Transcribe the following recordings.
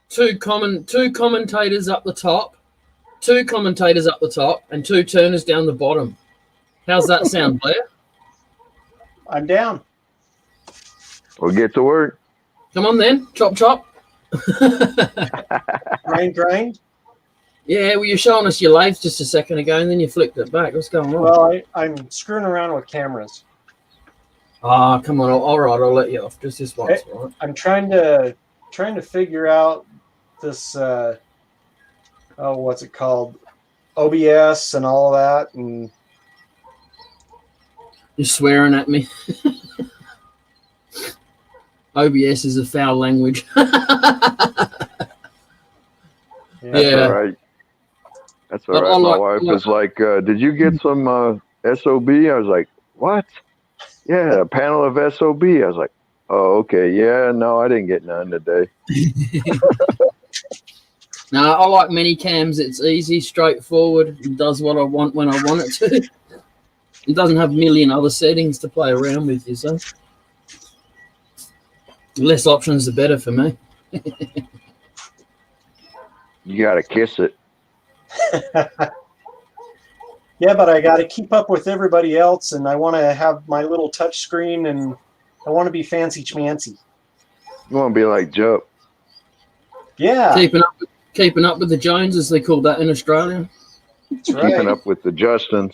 two commentators up the top, and two turners down the bottom. How's that sound, Blair? I'm down. We'll get to work. Come on then, chop chop. Grind. Yeah, well, you're showing us your lathe just a second ago, and then you flicked it back. What's going on? Well, I'm screwing around with cameras. Ah, come on. All right, I'll let you off just this once. Right? I'm trying to figure out this. What's it called? OBS and all of that, and You're swearing at me. OBS is a foul language. Yeah. All right. That's all right. My wife was like, did you get some SOB? I was like, what? Yeah, a panel of SOB. I was like, oh, okay. Yeah, no, I didn't get none today. No, I like mini cams. It's easy, straightforward. It does what I want when I want it to. It doesn't have a million other settings to play around with, you see. Less options, the better for me. You got to kiss it. Yeah, but I got to keep up with everybody else, and I want to have my little touch screen, and I want to be fancy schmancy. You want to be like Jupp. Yeah. Keeping up with the Joneses, they call that in Australia. That's right. Keeping up with the Justins.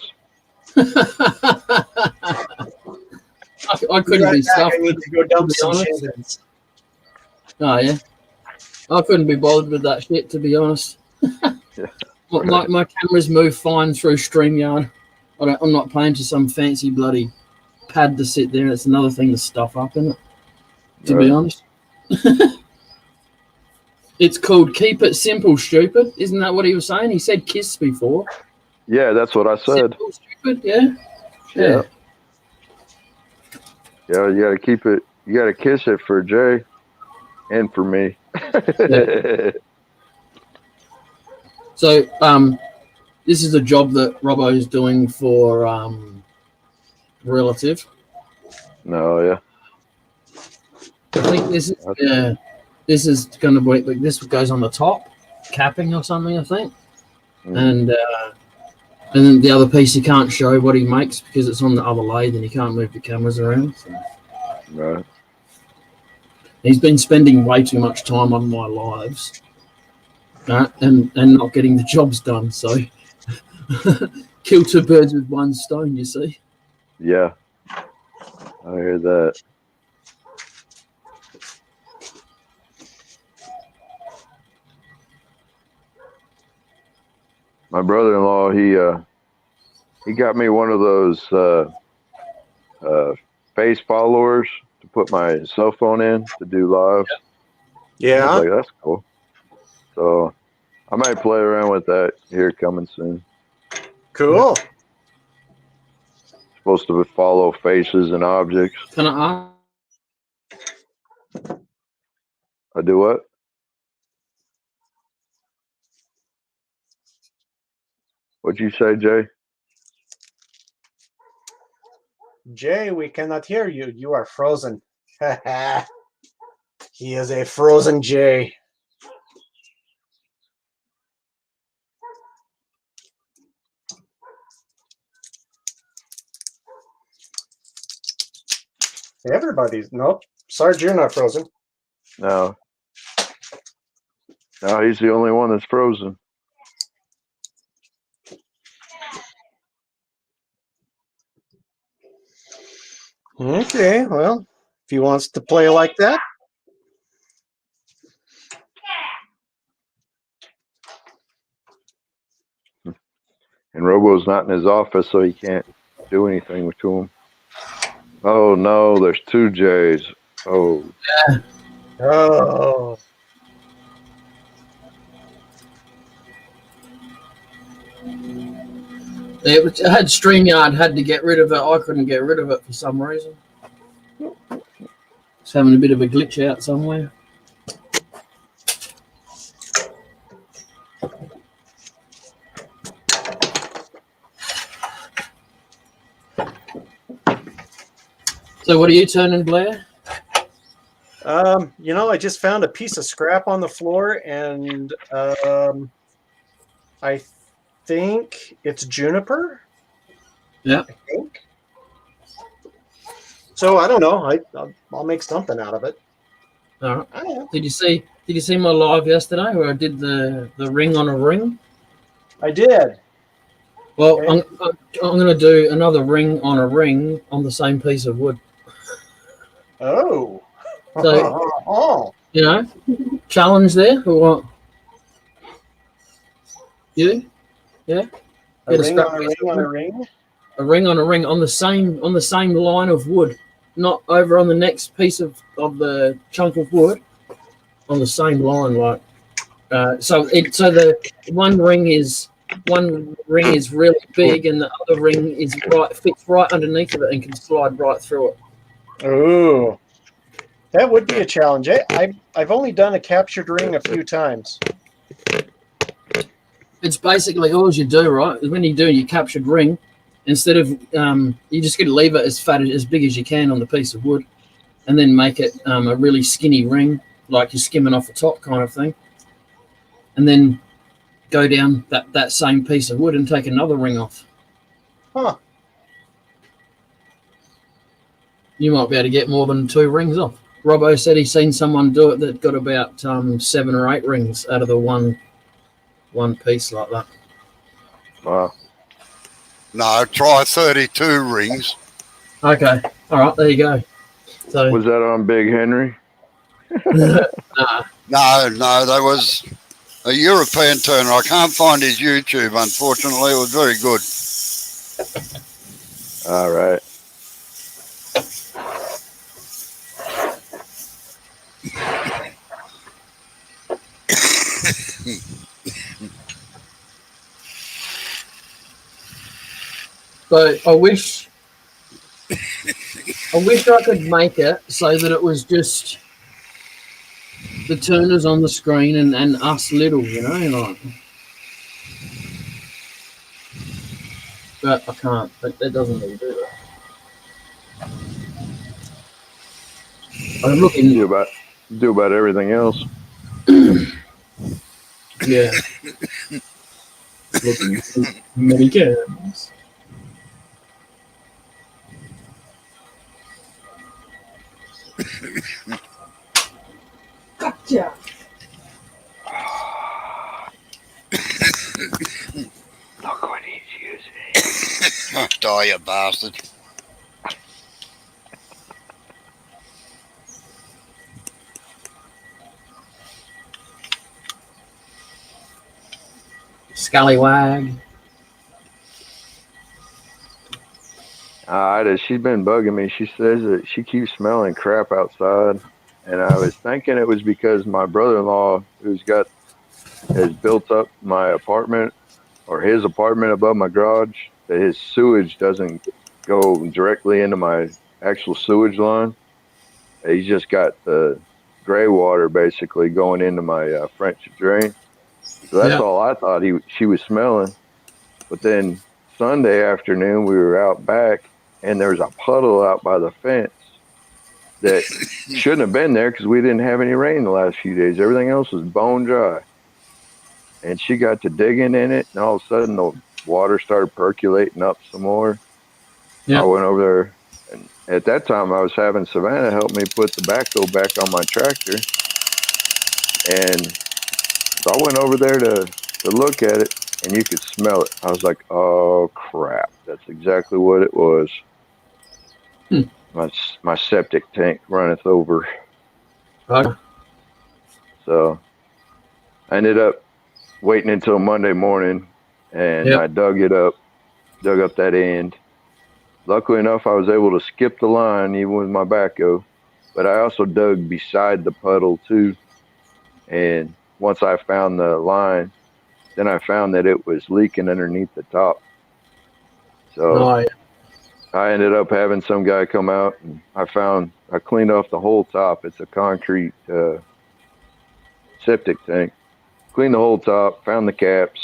I couldn't be stuffed. I need to go dump some shit. Oh, yeah. I couldn't be bothered with that shit, to be honest. Yeah. My cameras move fine through StreamYard. I'm not paying to some fancy bloody pad to sit there. It's another thing to stuff up in it, to be honest. It's called Keep It Simple, Stupid. Isn't that what he was saying? He said kiss before. Yeah, that's what I said. Simple, stupid, yeah. Yeah, you got to keep it. You got to kiss it for Jay and for me. Yeah. So, this is a job that Robbo is doing for Relative. No, yeah. I think this is going to be, this goes on the top, capping or something, I think. And then the other piece he can't show what he makes because it's on the other lathe and he can't move the cameras around. So. Right. He's been spending way too much time on my lives. And not getting the jobs done, so kill two birds with one stone, you see. Yeah, I hear that. My brother-in-law, he got me one of those face followers to put my cell phone in to do live. Yeah, I was like, that's cool. So I might play around with that here coming soon. cool. Supposed to follow faces and objects. Can I ask? I do what? What'd you say, Jay? Jay, we cannot hear you. You are frozen. He is a frozen Jay. Everybody's nope. Sarge, you're not frozen. No. No, he's the only one that's frozen. Okay, well, if he wants to play like that. And Robo's not in his office, so he can't do anything to him. Oh, no, there's two J's. Oh. Yeah. Oh. I had StreamYard, had to get rid of it. I couldn't get rid of it for some reason. It's having a bit of a glitch out somewhere. So what are you turning, Blair? I just found a piece of scrap on the floor, and I think it's juniper. Yeah. I think. So I don't know. I'll make something out of it. All right. I don't know. Did you see my live yesterday where I did the ring on a ring? I did. Well, okay. I'm going to do another ring on the same piece of wood. Oh. So, challenge there or what? You? Yeah. A ring on a ring on a ring? A ring on a ring on the same line of wood, not over on the next piece of the chunk of wood, on the same line, like. So the one ring is really big, and the other ring fits right underneath of it and can slide right through it. Oh, that would be a challenge. I've only done a captured ring a few times. It's basically all you do, right? When you do your captured ring, instead of you just got to leave it as big as you can on the piece of wood, and then make it a really skinny ring, like you're skimming off the top kind of thing, and then go down that same piece of wood and take another ring off. Huh. You might be able to get more than 2 rings off. Robbo said he's seen someone do it that got about 7 or 8 rings out of the one piece like that. Wow. No, try 32 rings. Okay. All right, there you go. So was that on Big Henry? Nah. No, that was a European turner. I can't find his YouTube, unfortunately. It was very good. All right. But I wish I could make it so that it was just the turners on the screen and us little, like. But I can't. That doesn't really do that. I'm looking. Do about everything else. Yeah. Looking at many games. Gotcha. Look what he's using. Die, you bastard. Scallywag. She's been bugging me. She says that she keeps smelling crap outside. And I was thinking it was because my brother-in-law, has built up my apartment or his apartment above my garage, that his sewage doesn't go directly into my actual sewage line. He's just got the gray water basically going into my French drain. So that's all I thought she was smelling. But then Sunday afternoon, we were out back, and there was a puddle out by the fence that shouldn't have been there because we didn't have any rain the last few days. Everything else was bone dry. And she got to digging in it, and all of a sudden the water started percolating up some more. I went over there, and at that time I was having Savannah help me put the backhoe back on my tractor. And so I went over there to look at it, and you could smell it. I was like, oh, crap. That's exactly what it was. My septic tank runneth over. So I ended up waiting until Monday morning, and I dug up that end. Luckily enough, I was able to skip the line even with my backhoe, but I also dug beside the puddle too. And once I found the line, then I found that it was leaking underneath the top. So I ended up having some guy come out, and I cleaned off the whole top. It's a concrete septic tank. Cleaned the whole top, found the caps.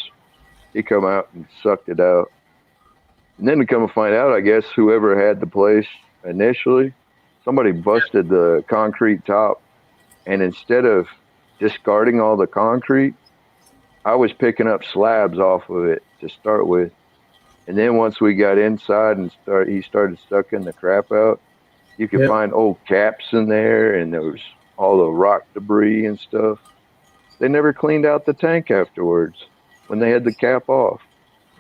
He come out and sucked it out. And then to come and find out, I guess whoever had the place initially, somebody busted the concrete top And instead of discarding all the concrete, I was picking up slabs off of it to start with. And then once we got inside and he started sucking the crap out, you could find old caps in there, and there was all the rock debris and stuff. They never cleaned out the tank afterwards when they had the cap off.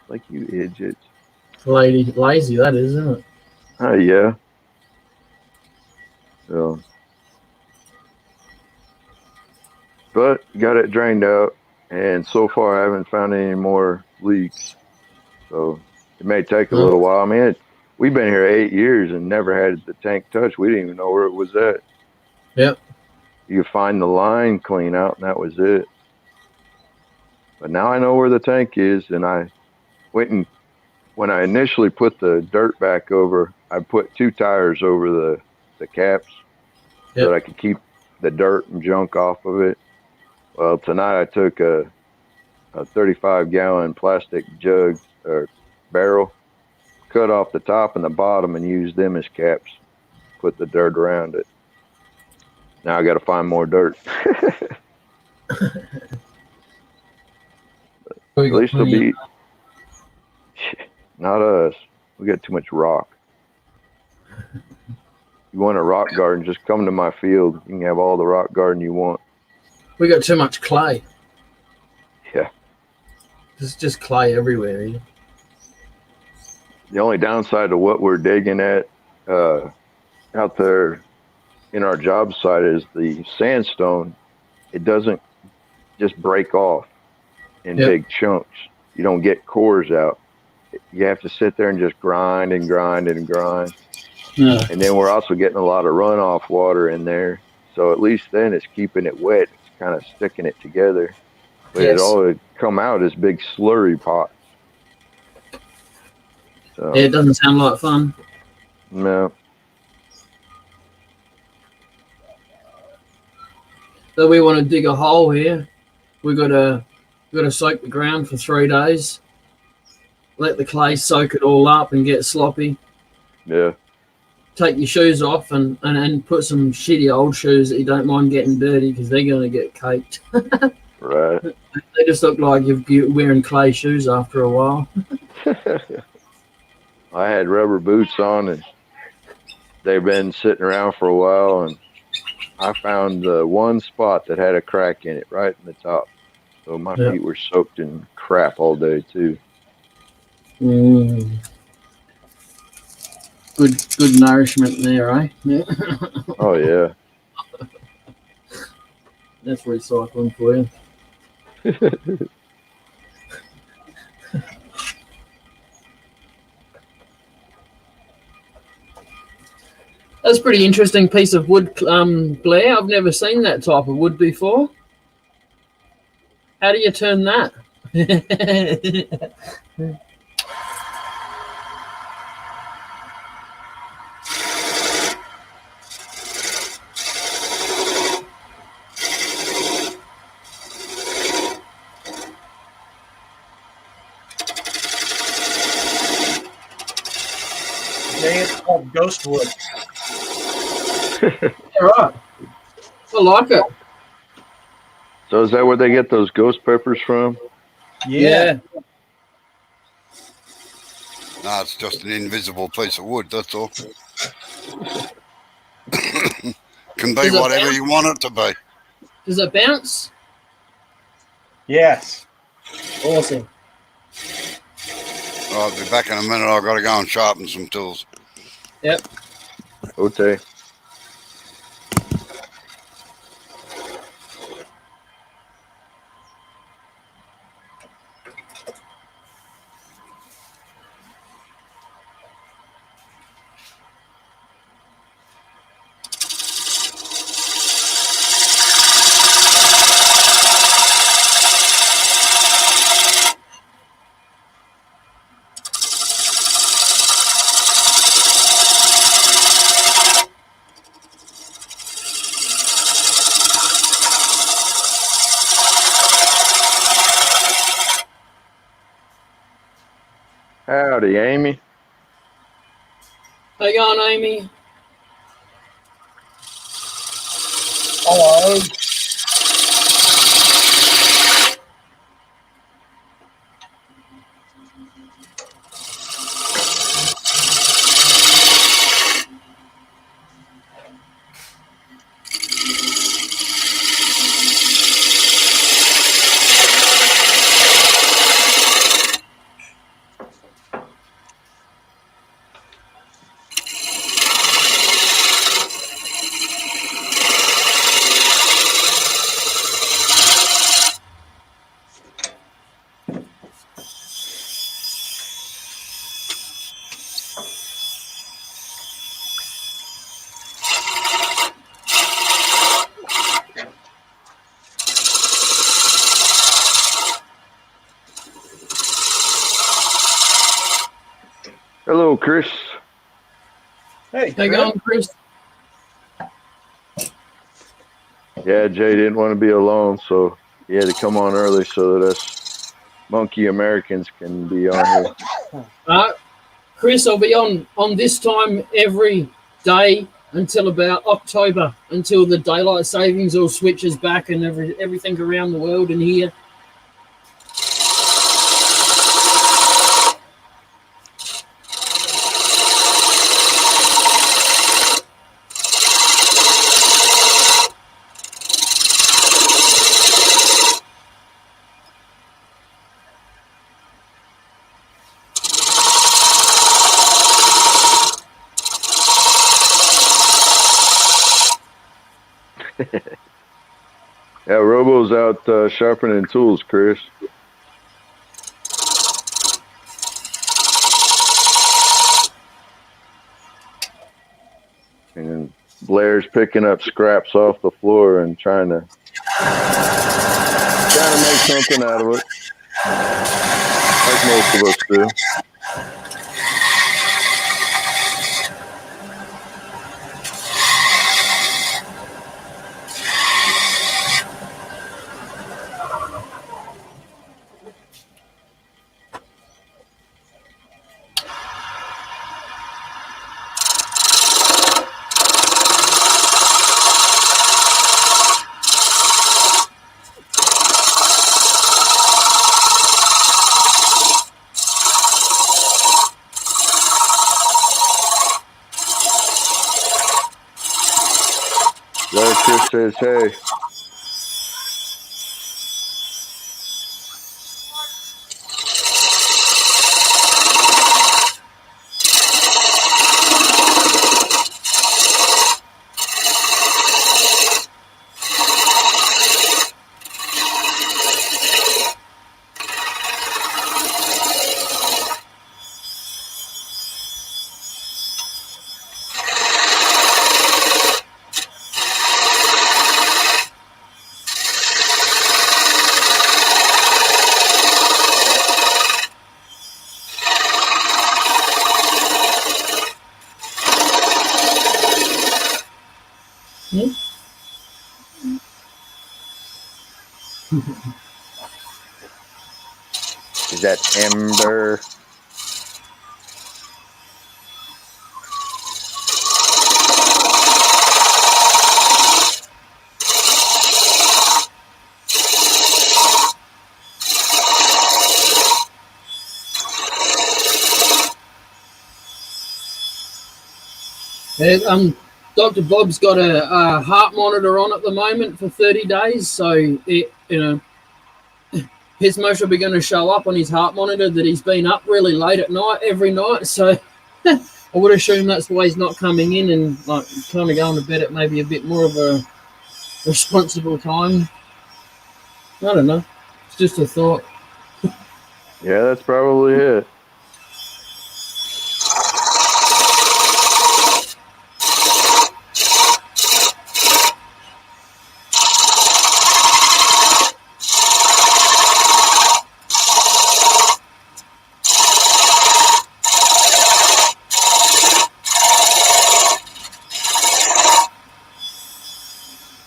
Like, you idiots. Lazy, that is, isn't it? Oh, yeah. So, but got it drained out, and so far I haven't found any more leaks. So it may take a little while. I mean, we've been here 8 years and never had the tank touched. We didn't even know where it was at. Yep. You could find the line clean out, and that was it. But now I know where the tank is, and I went and when I initially put the dirt back over, I put 2 tires over the caps so that I could keep the dirt and junk off of it. Well, tonight I took a 35-gallon plastic jug or barrel, cut off the top and the bottom, and used them as caps. Put the dirt around it. Now I got to find more dirt. At least it'll be. Not us. We got too much rock. You want a rock garden, just come to my field. You can have all the rock garden you want. We got too much clay. Yeah. There's just clay everywhere. Yeah. The only downside to what we're digging at out there in our job site is the sandstone. It doesn't just break off in big chunks. You don't get cores out. You have to sit there and just grind and grind and grind. Yeah. And then we're also getting a lot of runoff water in there. So at least then it's keeping it wet. It's kind of sticking it together. But it all would come out as big slurry pots. So, it doesn't sound like fun. No. So we want to dig a hole here. We got to soak the ground for 3 days. Let the clay soak it all up and get sloppy. Yeah. Take your shoes off and put some shitty old shoes that you don't mind getting dirty because they're going to get caked. Right. They just look like you're wearing clay shoes after a while. I had rubber boots on, and they've been sitting around for a while, and I found the one spot that had a crack in it right in the top. So my feet were soaked in crap all day, too. Good nourishment there, eh? Yeah. Oh, yeah. That's recycling for you. That's a pretty interesting piece of wood, Blair. I've never seen that type of wood before. How do you turn that? It's called ghost wood. All right. I like it. So is that where they get those ghost peppers from? Yeah. No, it's just an invisible piece of wood, that's all. Can be whatever you want it to be. Does it bounce? Yes. Awesome. I'll be back in a minute. I've got to go and sharpen some tools. Yep. Okay. Howdy, Amy. How you going, Amy? Hello. Hello, Chris. Hey, Hang on, Chris. Yeah, Jay didn't want to be alone, so he had to come on early so that us monkey Americans can be on here. Chris, I'll be on this time every day until about October, until the daylight savings all switches back and everything around the world and here. Yeah, Robo's out sharpening tools, Chris. And Blair's picking up scraps off the floor and trying to make something out of it, like most of us do. There, Chris says, hey. Is that Ember? Dr. Bob's got a heart monitor on at the moment for 30 days, so his motion will be going to show up on his heart monitor that he's been up really late at night every night. So I would assume that's why he's not coming in and like kind of going to bed at maybe a bit more of a responsible time. I don't know. It's just a thought. Yeah, that's probably it.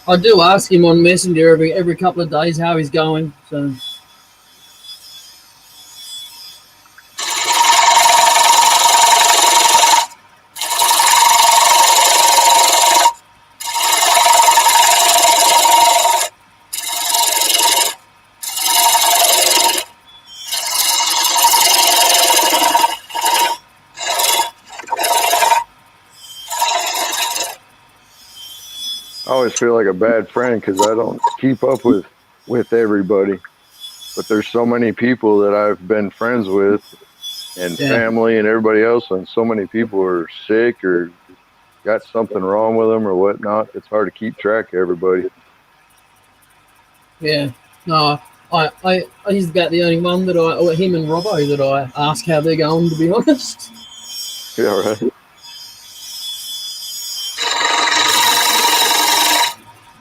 I do ask him on Messenger every couple of days how he's going. So. always feel like a bad friend because I don't keep up with everybody. But there's so many people that I've been friends with, and family and everybody else, and so many people are sick or got something wrong with them or whatnot. It's hard to keep track of everybody. Yeah. No, he's about the only one that him and Robbo, that I ask how they're going, to be honest. Yeah, right.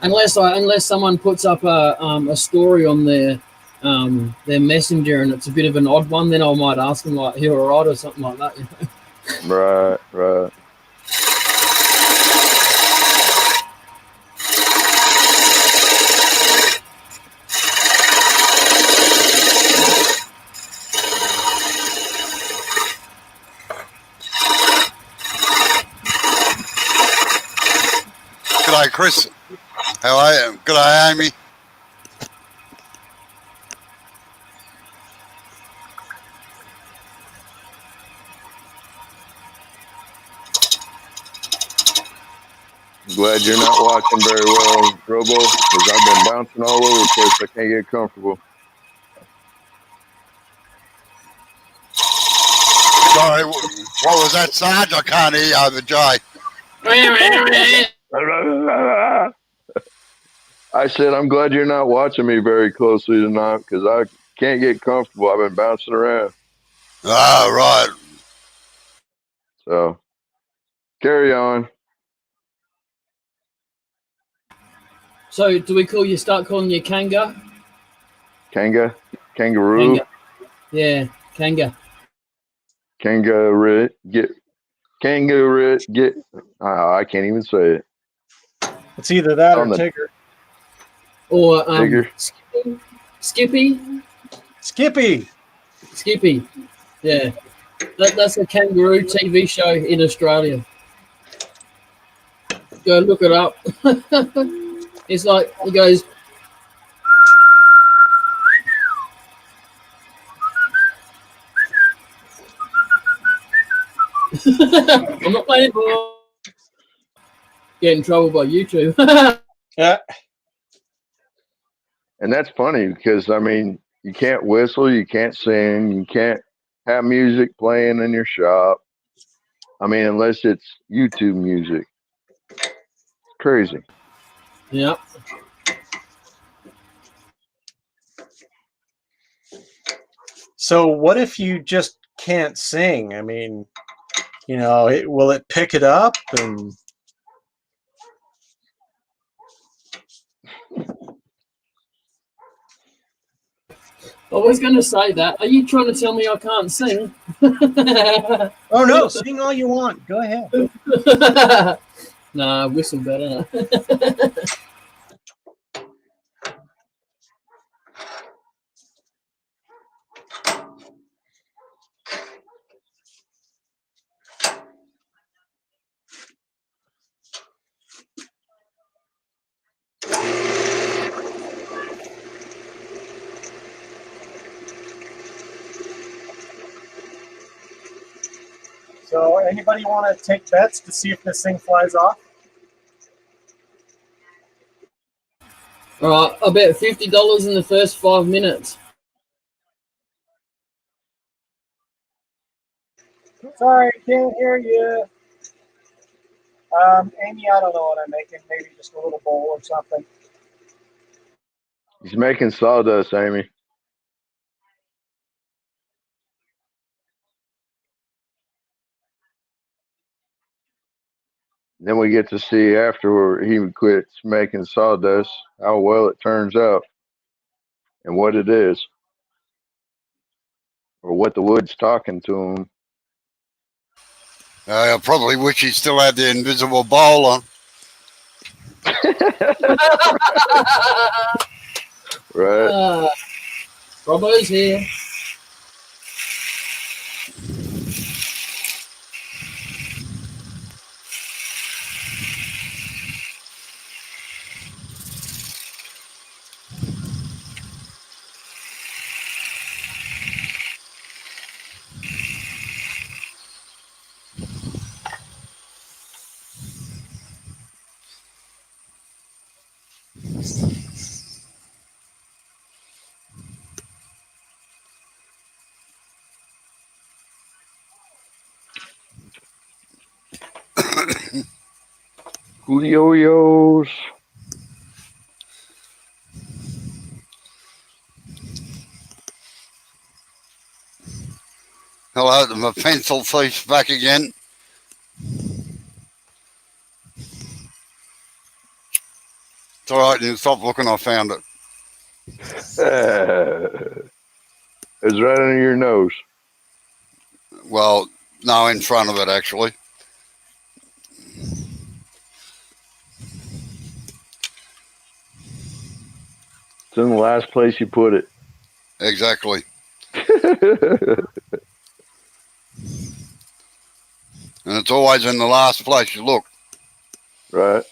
Unless someone puts up a story on their messenger and it's a bit of an odd one, then I might ask them like, "You all right?" or something like that. You know? Right. G'day, Chris. How are you? G'day, Amy. Glad you're not watching very well, Robo, because I've been bouncing all over the place. I can't get comfortable. Sorry, what was that, Sarge? I can't hear you over Jay. I said, I'm glad you're not watching me very closely tonight because I can't get comfortable. I've been bouncing around. Oh, right. So, carry on. So, do we start calling you Kanga? Kangaroo? Kanga. Yeah, Kanga. Kangaroo, get. I can't even say it. It's either that or Tigger. Or Tigger. Skippy. Yeah, that's a kangaroo TV show in Australia. Go look it up. It's like he goes. I'm not playing ball. Get in trouble by YouTube. Yeah. And that's funny because, I mean, you can't whistle, you can't sing, you can't have music playing in your shop. I mean, unless it's YouTube music. It's crazy. Yeah. So what if you just can't sing? I mean, you know, will it pick it up? And I was going to say that. Are you trying to tell me I can't sing? Oh no, sing all you want. Go ahead. Nah, whistle better. So anybody want to take bets to see if this thing flies off? All right, I bet $50 in the first 5 minutes. Sorry, can't hear you. Amy, I don't know what I'm making. Maybe just a little bowl or something. He's making sawdust, Amy. Then we get to see after he quits making sawdust how well it turns out and what it is, or what the wood's talking to him. I probably wish he still had the invisible bowl on. Right. Robbo's here. Yo-yos. Hello, my pencil thief's back again. It's all right, you stop looking, I found it. It's right under your nose. Well, no, in front of it, actually. It's in the last place you put it. Exactly. And it's always in the last place you look. Right.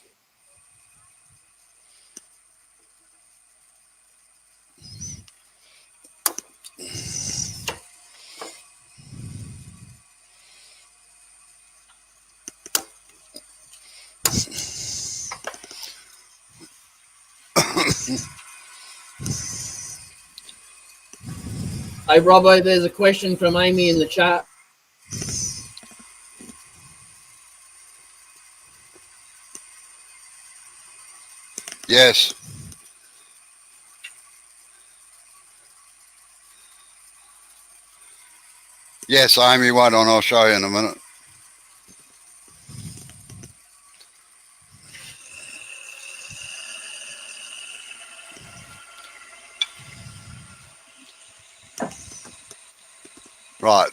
Hey, Robbo, there's a question from Amy in the chat. Yes. Yes, Amy, wait on, I'll show you in a minute. Right.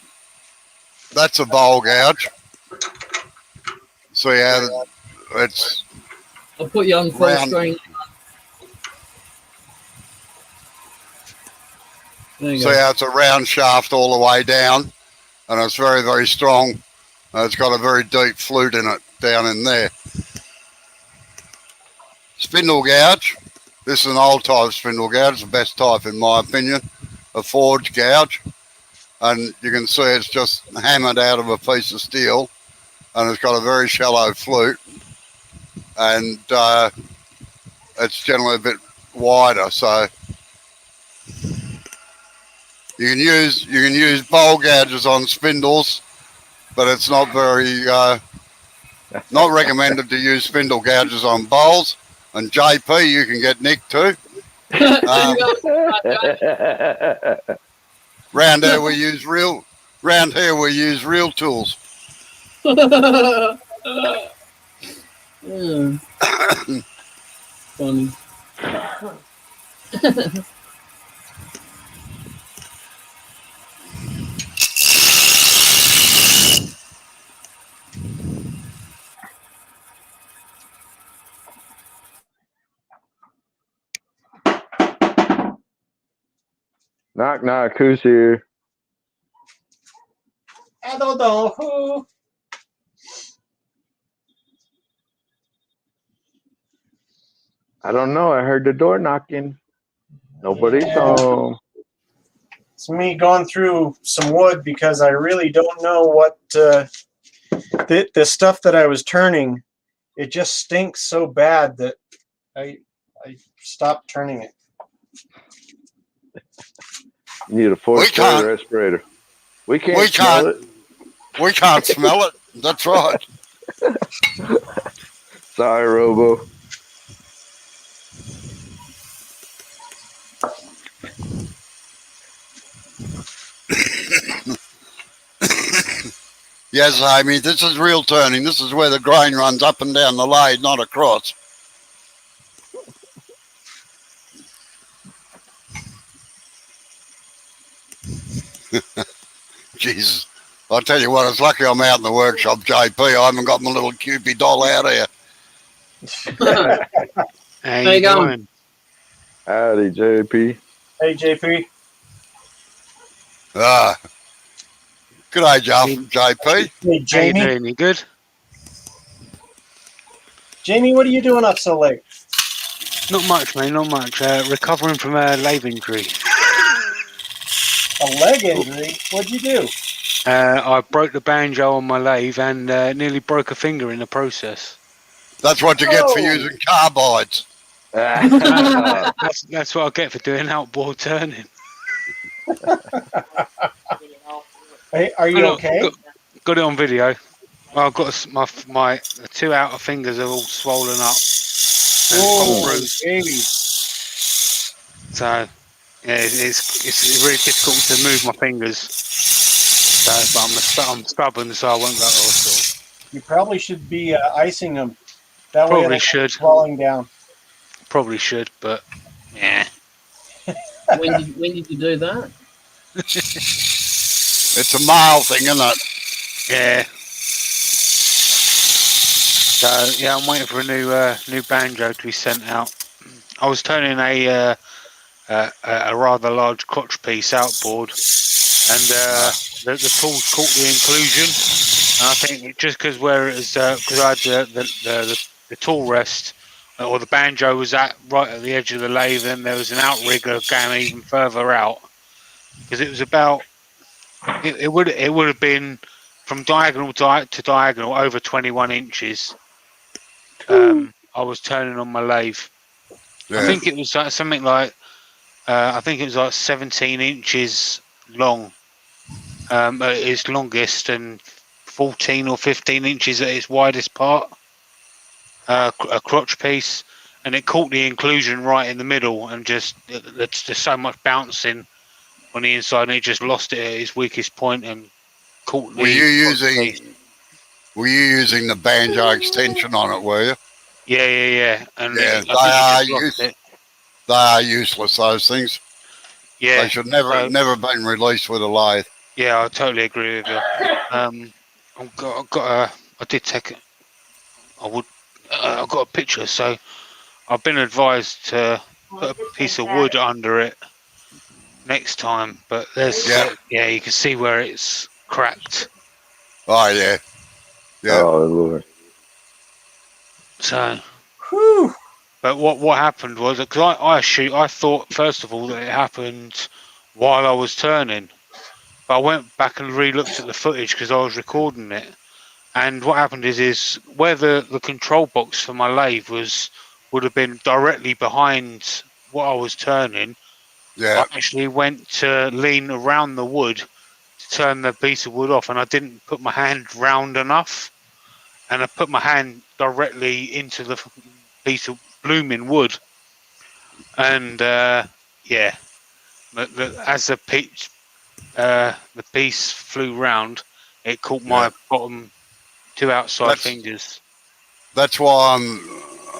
That's a bowl gouge. See how it's... I'll put you on full round. screen. See how it's a round shaft all the way down, and it's very, very strong. It's got a very deep flute in it down in there. Spindle gouge. This is an old type spindle gouge, the best type in my opinion. A forged gouge, and you can see it's just hammered out of a piece of steel, and it's got a very shallow flute, and it's generally a bit wider. So you can use bowl gouges on spindles, but it's not very not recommended to use spindle gouges on bowls. And JP, you can get nicked too. Round here we use real tools. Yeah. Funny. Knock, knock. Who's here? I don't know who. I don't know. I heard the door knocking. Nobody's home. It's me going through some wood because I really don't know what the stuff that I was turning. It just stinks so bad that I stopped turning it. You need a four-star respirator. We can't smell it. We can't smell it. That's right. Sorry, Robo. Yes, Amy, this is real turning. This is where the grain runs up and down the lathe, not across. Jesus. I'll tell you what, it's lucky I'm out in the workshop, JP. I haven't got my little Cupid doll out here. How you going? Howdy, JP. Hey, JP. Good day, JP. Hey, Jamie. How you doing? You good? Jamie, what are you doing up so late? Not much, mate. Not much. Recovering from a lathe injury. A leg injury? What'd you do? I broke the banjo on my lathe and nearly broke a finger in the process. That's what you get for using carbides. That's what I get for doing outboard turning. Hey, are you okay? Got it on video. Well, I've got my 2 outer fingers are all swollen up. Oh, baby. So yeah, it's really difficult to move my fingers. So, but I'm stubborn, so I won't go to hospital. You probably should be icing them. That way Probably it'll should. keep falling down. Probably should, but yeah. When did you do that? It's a mile thing, isn't it? Yeah. So yeah, I'm waiting for a new banjo to be sent out. I was turning a rather large crotch piece outboard, and the tools caught the inclusion. And I think just because where it is, because I had the tool rest or the banjo was right at the edge of the lathe, and there was an outrigger going even further out, because it was about it would have been from diagonal to diagonal over 21 inches. I was turning on my lathe. Yeah. I think it was something like I think it was like 17 inches long at its longest, and 14 or 15 inches at its widest part, a crotch piece, and it caught the inclusion right in the middle, and just there's so much bouncing on the inside, and it just lost it at its weakest point and caught the. Were you using the banjo extension on it? Were you? Yeah. And yeah, they are useless. Those things. Yeah, they should never been released with a lathe. Yeah, I totally agree with you. I did take it. I got a picture, so I've been advised to put a piece of wood under it next time. But there's you can see where it's cracked. Oh yeah. Oh Lord. So, but what happened was, because I thought first of all that it happened while I was turning, but I went back and re-looked at the footage because I was recording it. And what happened is where the control box for my lathe would have been directly behind what I was turning. Yeah. I actually went to lean around the wood to turn the piece of wood off, and I didn't put my hand round enough, and I put my hand directly into the piece of blooming wood. And as the piece flew round, it caught my bottom 2 outside fingers. That's why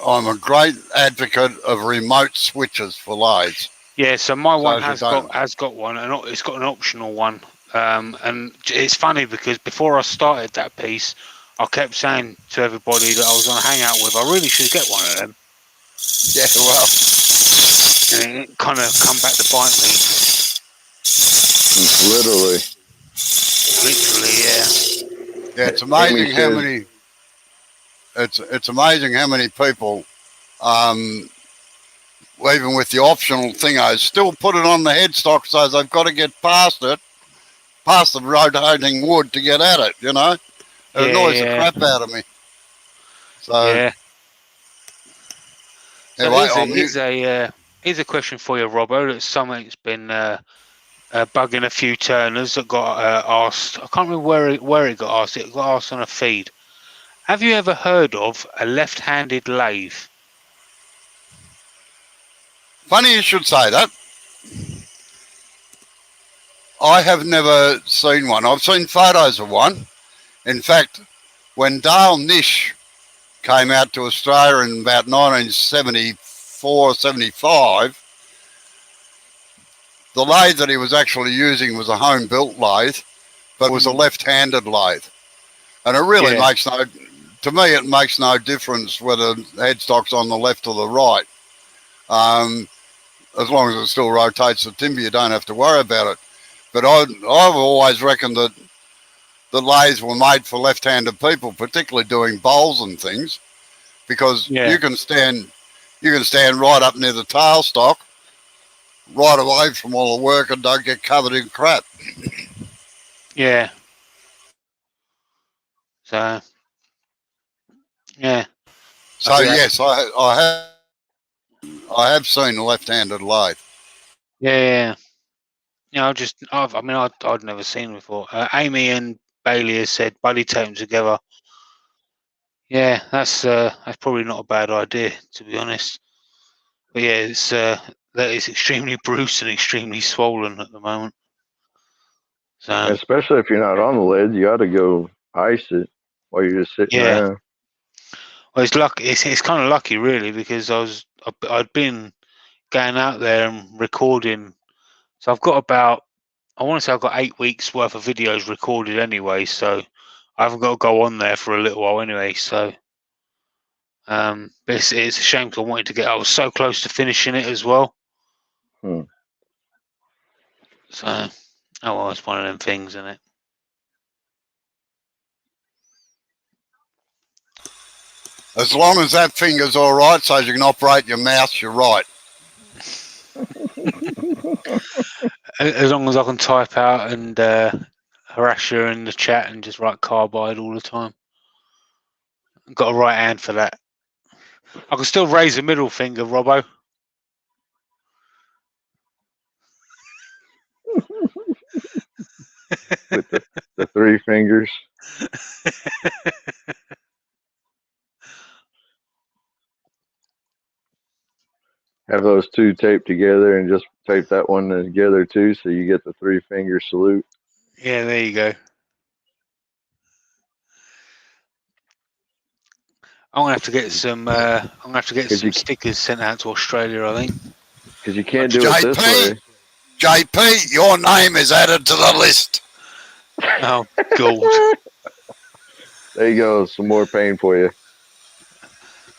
I'm a great advocate of remote switches for lathes. Yeah, so my one has got one, and it's got an optional one. And it's funny because before I started that piece, I kept saying to everybody that I was going to hang out with, I really should get one of them. Yeah, well, and it kind of come back to bite me. Literally, yeah. Yeah, it's amazing how many. It's amazing how many people, even with the optional thing, I still put it on the headstock, so they've got to get past the rotating wood to get at it. You know, it annoys the crap out of me. So yeah. Anyway, so here's a question for you, Robbo. That's something that's been bugging a few turners that got asked. I can't remember where it got asked. It got asked on a feed. Have you ever heard of a left-handed lathe? Funny you should say that. I have never seen one. I've seen photos of one. In fact, when Dale Nish came out to Australia in about 1974, 75, the lathe that he was actually using was a home-built lathe, but it was a left-handed lathe. And it really makes to me, it makes no difference whether headstock's on the left or the right. As long as it still rotates the timber, you don't have to worry about it. But I've always reckoned that the lathes were made for left-handed people, particularly doing bowls and things, because you can stand right up near the tailstock, right away from all the work, and don't get covered in crap. Yeah. So, yeah. So yes, I have seen a left-handed lathe. Yeah. I'd never seen it before. Amy and Bailey has said, buddy, take them together. Yeah, that's probably not a bad idea, to be honest. But yeah, it's that is extremely bruised and extremely swollen at the moment. So especially if you're not on the lid, you got to go ice it while you're just sitting yeah, around. well, it's lucky. It's kind of lucky, really, because I'd been going out there and recording. So I've got I want to say I've got 8 weeks worth of videos recorded anyway. So I haven't got to go on there for a little while anyway. So it's a shame because I wanted to get. I was so close to finishing it as well. So, oh well, it's one of them things, isn't it? As long as that finger's all right, so you can operate your mouse, you're right. As long as I can type out and harass you in the chat and just write carbide all the time. I've got a right hand for that. I can still raise a middle finger, Robbo. With the 3 fingers. Have those 2 taped together and just tape that one together too, so you get the 3 finger salute. Yeah, there you go. I'm gonna have to get some. I'm gonna have to get some stickers sent out to Australia, I think. Because you can't do it this way. JP, your name is added to the list. Oh, God. There you go. Some more pain for you.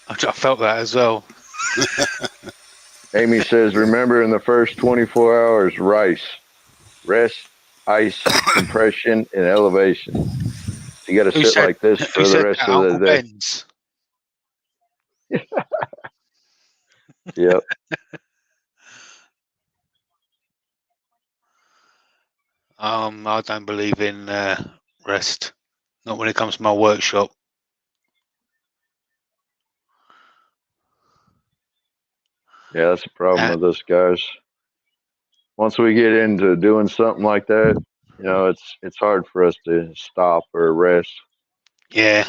I felt that as well. Amy says, remember in the first 24 hours, rice, rest, ice, compression, and elevation. So you got to sit like this for the rest of the day. Ben's? Yep. I don't believe in rest. Not when it comes to my workshop. Yeah, that's the problem with us guys. Once we get into doing something like that, it's hard for us to stop or rest. Yeah,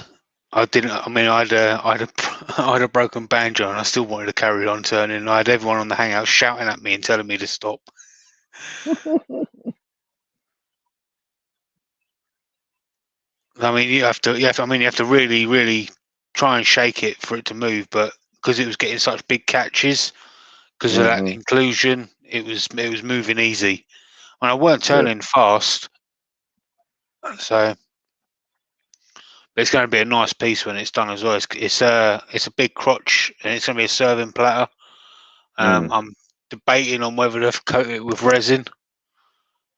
I didn't. I mean, I had a broken banjo, and I still wanted to carry on turning. And I had everyone on the hangout shouting at me and telling me to stop. I mean, you have to really, really try and shake it for it to move. But because it was getting such big catches, because of that inclusion, it was moving easy, and I weren't turning fast. So, but it's going to be a nice piece when it's done as well. It's a big crotch, and it's going to be a serving platter. I'm debating on whether to coat it with resin,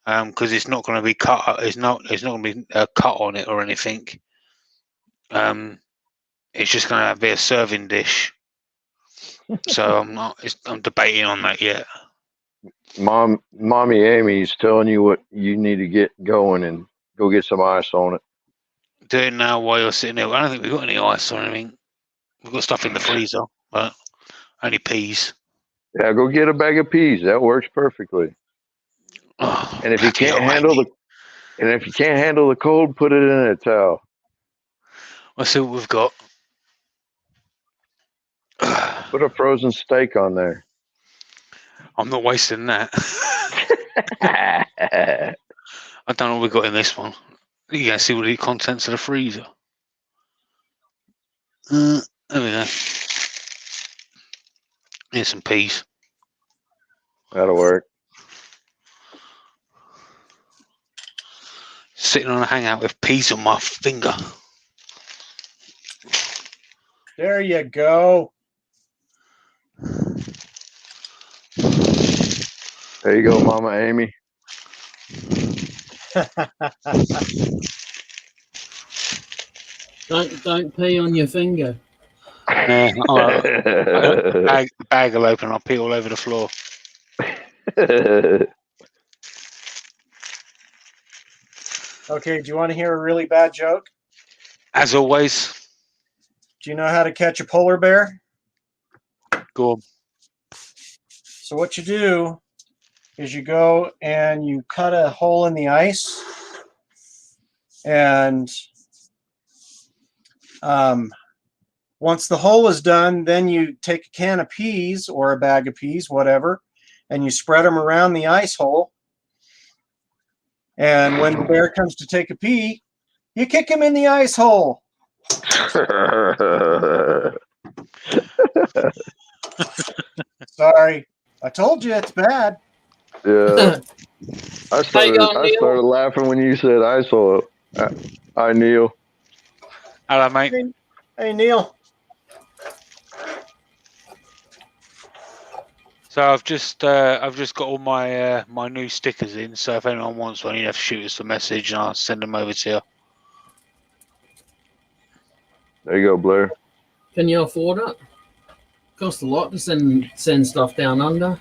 because it's not going to be cut. It's not going to be cut on it or anything. It's just going to be a serving dish. So I'm debating on that yet. Mommy Amy's telling you what you need to get going and go get some ice on it. Do it now while you're sitting there. I don't think we've got any ice or anything. We've got stuff in the freezer, but only peas. Yeah, go get a bag of peas. That works perfectly. Oh, and if you can't handle the cold, put it in a towel. Let's see what we've got. Put a frozen steak on there. I'm not wasting that. I don't know what we've got in this one. You gotta see what the contents of the freezer. There we go. Here's some peas. That'll work. Sitting on a hangout with peas on my finger. There you go. There you go, Mama Amy. Don't pee on your finger. Yeah, bag will open. I'll pee all over the floor. Okay, do you want to hear a really bad joke? As always. Do you know how to catch a polar bear? Go on. So what you do is you go and you cut a hole in the ice, and Once the hole is done, then you take a can of peas or a bag of peas, whatever, and you spread them around the ice hole. And when the bear comes to take a pee, you kick him in the ice hole. Sorry, I told you it's bad. Yeah. I started laughing when you said ice hole. Hi, Neil. Hello, mate. Hey, Neil. So I've just got all my my new stickers in. So if anyone wants one, you have to shoot us a message, and I'll send them over to you. There you go, Blair. Can you afford it? Costs a lot to send stuff down under.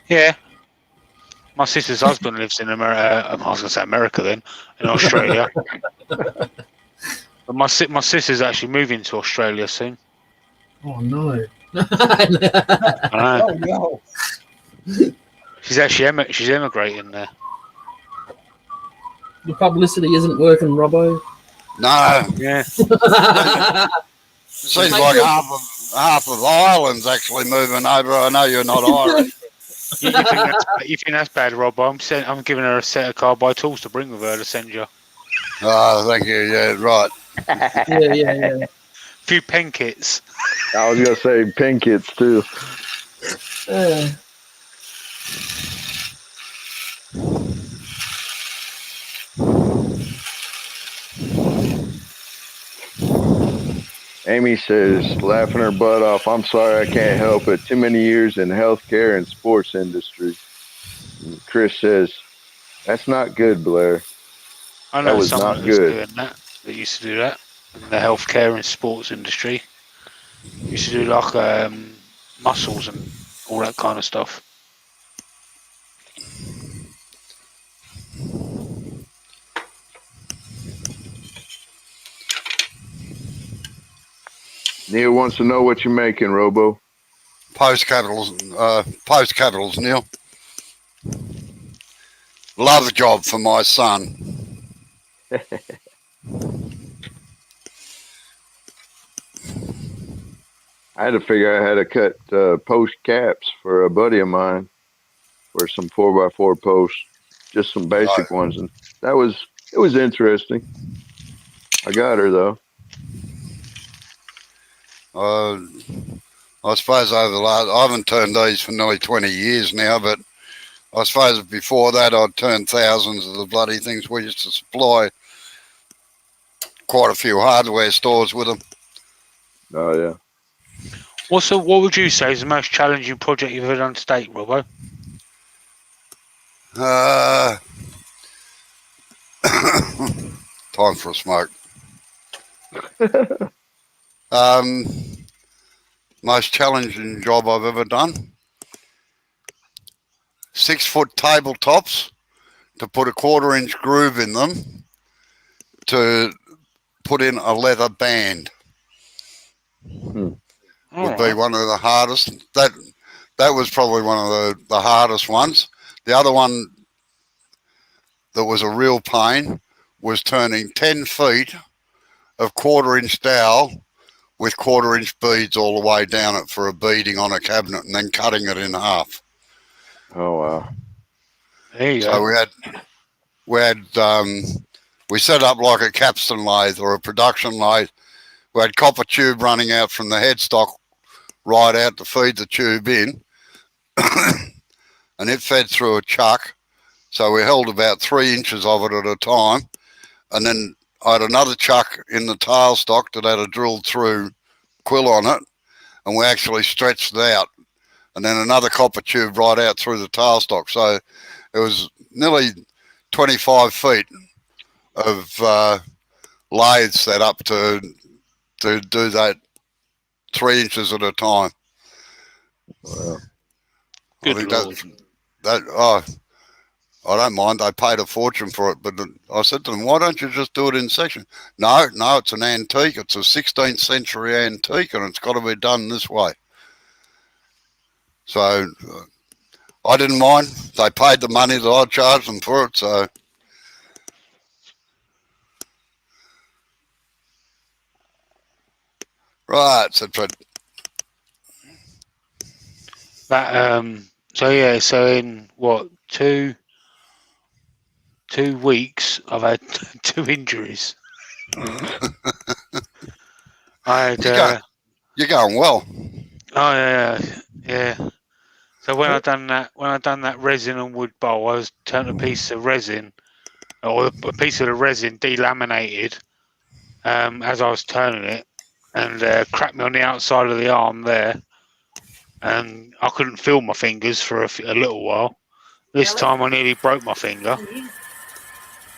Yeah. My sister's husband lives in America. I was going to say America then, in Australia. But my sister's actually moving to Australia soon. Oh no! I know. Oh no! She's actually she's emigrating there. The publicity isn't working, Robbo. No, Yeah. seems like half of Ireland's actually moving over. I know you're not Irish. You think that's bad, Rob? I'm giving her a set of cardboard tools to bring with her to send you. Oh, thank you. Yeah, right. Yeah. A few pen kits. I was gonna say pen kits too. Amy says, laughing her butt off, I'm sorry, I can't help it. Too many years in healthcare and sports industry. And Chris says, that's not good, Blair. I know that was someone not that's good. doing that. That used to do that in the healthcare and sports industry. Used to do like muscles and all that kind of stuff. Neil wants to know what you're making, Robo. Post capitals, Neil. Love job for my son. I had to figure out how to cut post caps for a buddy of mine for some 4x4 posts, just some basic ones, and it was interesting. I got her though. I suppose over the last, I haven't turned these for nearly 20 years now, but I suppose before that I'd turned thousands of the bloody things. We used to supply quite a few hardware stores with them. Oh yeah. What would you say is the most challenging project you've ever done to date, Robbo? Time for a smoke. Most challenging job I've ever done. 6-foot tabletops to put a 1/4-inch groove in them to put in a leather band. Would be one of the hardest. That was probably one of the hardest ones. The other one that was a real pain was turning 10 feet of 1/4-inch dowel with 1/4-inch beads all the way down it for a beading on a cabinet and then cutting it in half. Oh wow. There you So go. we set up like a capstan lathe or a production lathe. We had copper tube running out from the headstock right out to feed the tube in, and it fed through a chuck. So we held about 3 inches of it at a time, and then I had another chuck in the tailstock that had a drilled through quill on it, and we actually stretched it out, and then another copper tube right out through the tailstock. So it was nearly 25 feet of lathe set up to do that 3 inches at a time. Wow. Good I think Lord. I don't mind. They paid a fortune for it, but I said to them, "Why don't you just do it in section?" No, it's an antique. It's a 16th century antique, and it's got to be done this way. So I didn't mind. They paid the money that I charged them for it. So Right, said Fred. That so yeah, so in what 2 weeks I've had 2 injuries. I had You're going well. oh yeah. So when I done that resin and wood bowl, I was turning a piece of resin or a piece of the resin delaminated as I was turning it, and cracked me on the outside of the arm there, and I couldn't feel my fingers for a little while. This time I nearly broke my finger.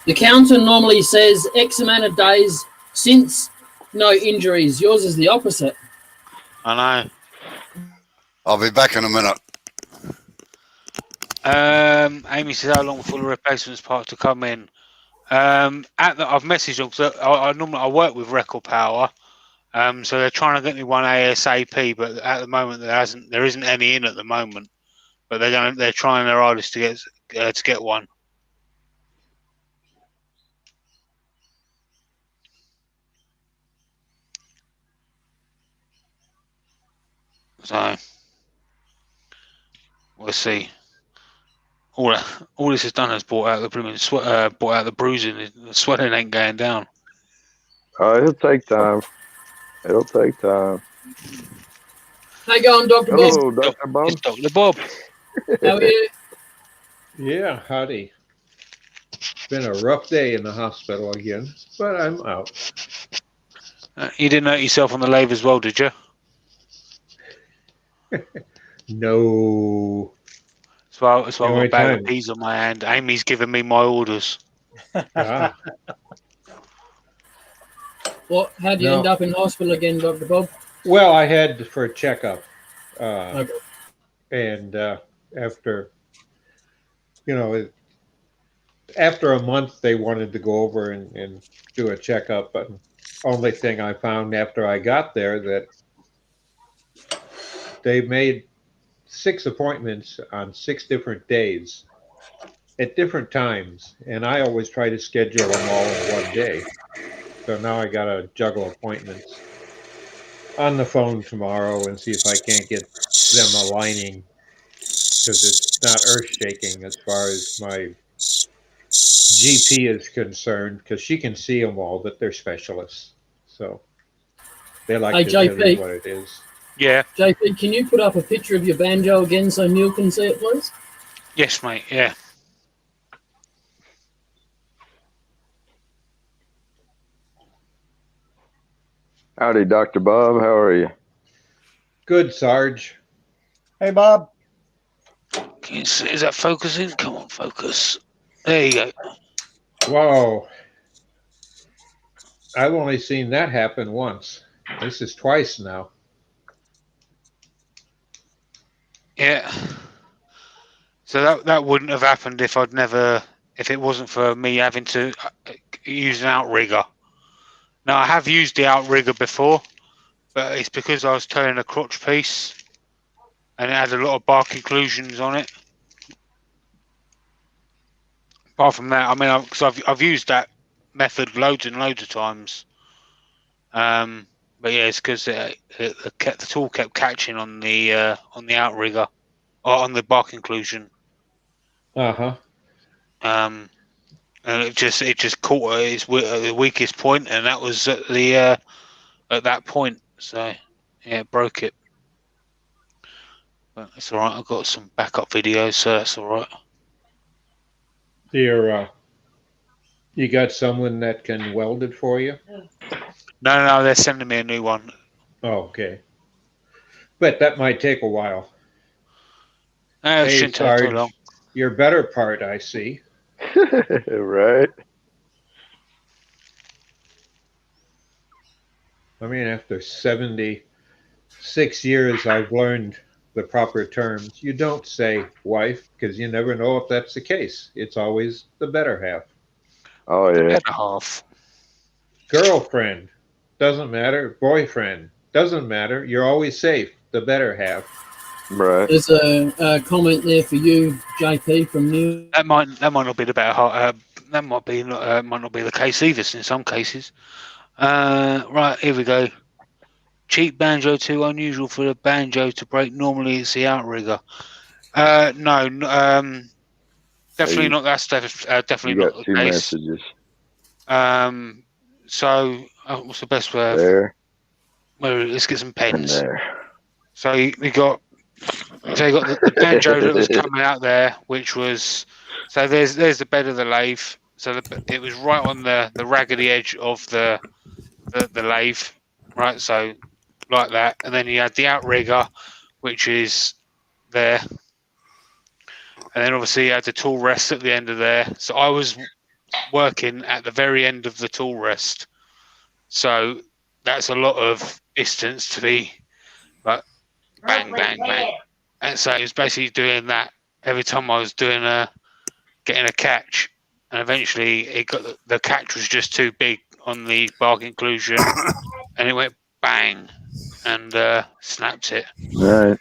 The counter normally says X amount of days since no injuries. Yours is the opposite. I know. I'll be back in a minute. Amy says, how long for the replacements part to come in? I've messaged them because I normally work with Record Power, so they're trying to get me one ASAP, but at the moment there isn't any in at the moment. But they're trying their hardest to get one. So we'll see. All this has done is brought out the bruising. The swelling ain't going down. It'll take time. It'll take time. How you going, Dr. Bob? Hello, Dr. Bob. It's Dr. Bob. How are you? Yeah, howdy. It's been a rough day in the hospital again, but I'm out. You didn't hurt yourself on the lathe as well, did you? No. That's why I've got a bag time. of peas on my hand. Amy's giving me my orders. Ah, What? How do you No. end up in hospital again, Dr. Bob? well, I had for a checkup, Okay. and after, after a month, they wanted to go over and do a checkup. But only thing I found after I got there that they made 6 appointments on 6 different days at different times, and I always try to schedule them all in one day. So now I got to juggle appointments on the phone tomorrow and see if I can't get them aligning, because it's not earth-shaking as far as my GP is concerned, because she can see them all, but they're specialists. So they like Hey, to tell you JP. what it is. Yeah. JP, can you put up a picture of your banjo again so Neil can see it, please? Yes, mate. Yeah. Howdy, Dr. Bob. How are you? Good, Sarge. Hey, Bob. Can you see? Is that focusing? Come on, focus. There you go. Whoa. I've only seen that happen once. This is twice now. Yeah. So that wouldn't have happened if it wasn't for me having to use an outrigger. Now I have used the outrigger before, but it's because I was turning a crotch piece, and it had a lot of bark inclusions on it. Apart from that, I mean, because I've used that method loads and loads of times. But yeah, it's because the tool kept catching on the outrigger or on the bark inclusion. Uh-huh. And it just caught at the weakest point, and that was at that point. So yeah, it broke it. But it's all right. I've got some backup videos, so that's all right. You got someone that can weld it for you? No, they're sending me a new one. Oh, okay. But that might take a while. It Hey, shouldn't take too Sarge, long. your better part, I see. Right. I mean, after 76 years, I've learned the proper terms. You don't say wife, because you never know if that's the case. It's always the better half. Oh, yeah. Better half. Girlfriend, doesn't matter. Boyfriend, doesn't matter. You're always safe. The better half. Right. There's a comment there for you, JP, from Neil. That might not be the better half. That might not be the case either in some cases. Right, here we go. cheap banjo too unusual for the banjo to break? Normally it's the outrigger. No, definitely not. That's definitely You not got the two case. messages. So what's the best way? There Well, let's get some and pens. there. So you got the banjo that was coming out there, which was there's the bed of the lathe. So it was right on the raggedy edge of the lathe, right? So like that, and then you had the outrigger, which is there, and then obviously you had the tool rest at the end of there. So I was working at the very end of the tool rest, so that's a lot of distance to be like bang bang bang, and so it was basically doing that every time I was doing getting a catch, and eventually it got the catch was just too big on the bark inclusion, and it went bang and snapped it. Right.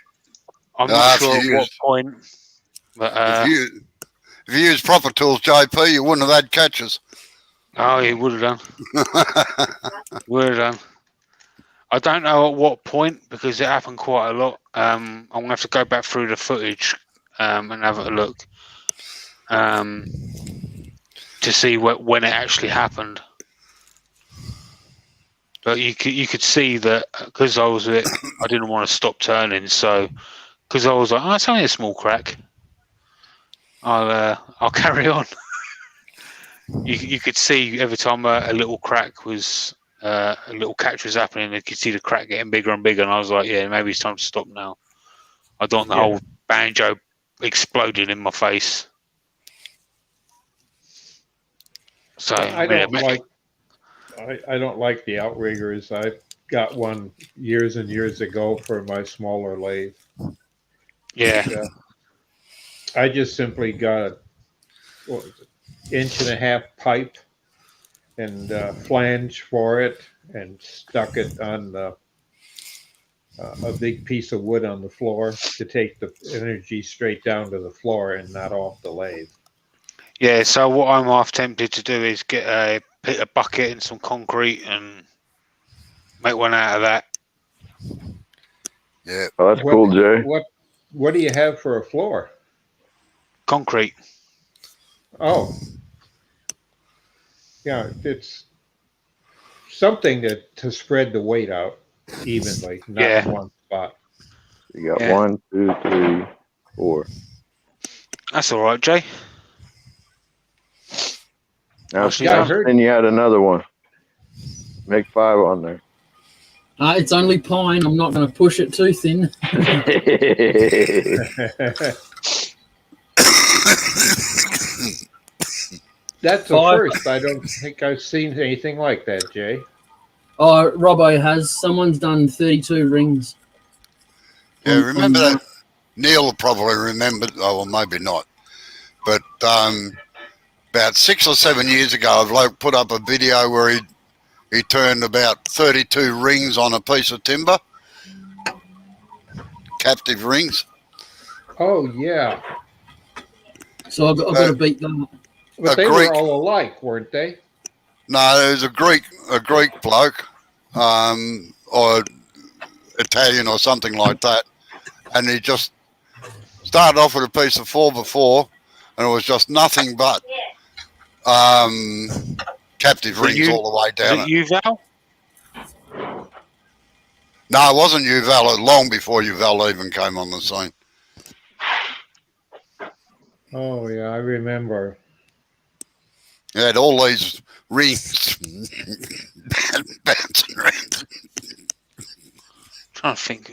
I'm not sure at what point, but if you use proper tools, JP, you wouldn't have had catches. Oh, he would have done. Would have done. I don't know at what point because it happened quite a lot. I'm gonna have to go back through the footage and have a look to see when it actually happened. But you could see that because I didn't want to stop turning, so because I was like, oh, it's only a small crack. I'll carry on. You could see every time a little crack was a little catch was happening, you could see the crack getting bigger and bigger, and I was like, yeah, maybe it's time to stop now. I don't want the whole banjo exploding in my face. So I don't like the outriggers. I got one years and years ago for my smaller lathe. Yeah. I just simply got a 1.5-inch pipe and flange for it and stuck it on a big piece of wood on the floor to take the energy straight down to the floor and not off the lathe. Yeah, so what I'm half tempted to do is get a bucket and some concrete and make one out of that. Yeah. Oh, that's cool, Jay. What do you have for a floor? Concrete. Oh. Yeah, it's something to spread the weight out evenly, not in one spot. You got 1, 2, 3, 4. That's all right, Jay. Now, then you had another one. Make 5 on there. It's only pine. I'm not going to push it too thin. That's the first. I don't think I've seen anything like that, Jay. Oh, Robbo has. Someone's done 32 rings. Yeah, remember that? Neil will probably remember. Oh, well, maybe not. But about 6 or 7 years ago, I've put up a video where he turned about 32 rings on a piece of timber. Captive rings. Oh, yeah. So I've got to beat them. But they were all alike, weren't they? No, there was a Greek bloke, or Italian or something like that, and he just started off with a piece of 4x4, and it was just nothing but captive rings all the way down. Was it Uval? No, it wasn't Uval. Long before Uval even came on the scene. Oh yeah, I remember. He had all these rings bouncing around. Trying to think.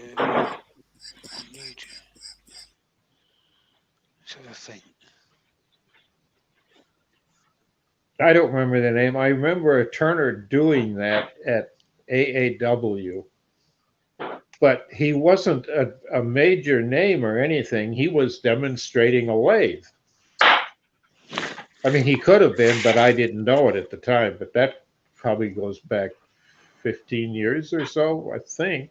I don't remember the name. I remember Turner doing that at AAW, but he wasn't a major name or anything. He was demonstrating a lathe. I mean, he could have been, but I didn't know it at the time. But that probably goes back 15 years or so, I think.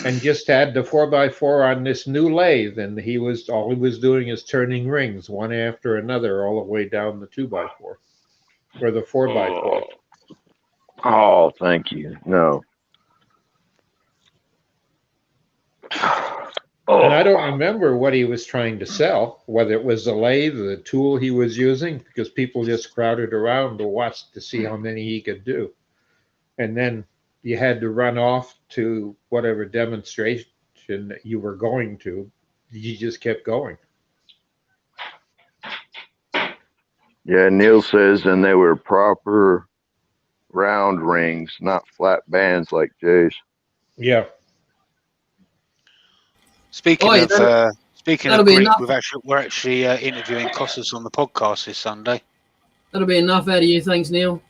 And just had the 4x4 on this new lathe, and all he was doing is turning rings one after another all the way down the 2x4 or the 4x4. Oh, thank you. No. And I don't remember what he was trying to sell, whether it was the lathe, the tool he was using, because people just crowded around to watch to see how many he could do. And then you had to run off to whatever demonstration you were going to. You just kept going. Yeah, Neil says, and they were proper round rings, not flat bands like Jay's. Yeah. Speaking Oi, of that'll be Greek, enough. we're actually interviewing Costas on the podcast this Sunday. That'll be enough out of you, thanks, Neil.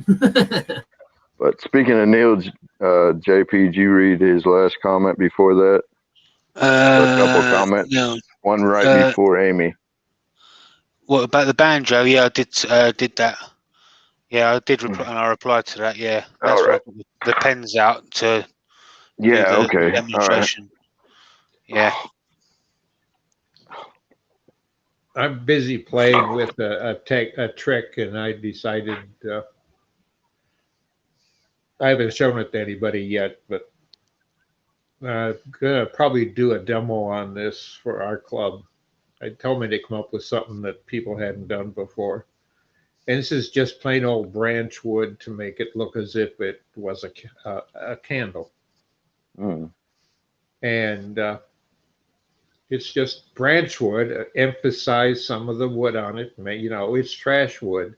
But speaking of Neil, JP, did you read his last comment before that? A couple of comments. No. One right before Amy. What about the banjo? Yeah, I did that. Yeah, I did reply, and I replied to that. Yeah, that's where I put the pens out to do the demonstration. Right. Yeah. I'm busy playing with a trick, and I decided I haven't shown it to anybody yet, but I'm gonna probably do a demo on this for our club. I told me to come up with something that people hadn't done before. And this is just plain old branch wood to make it look as if it was a candle. Mm. And it's just branch wood, emphasize some of the wood on it. You know, it's trash wood,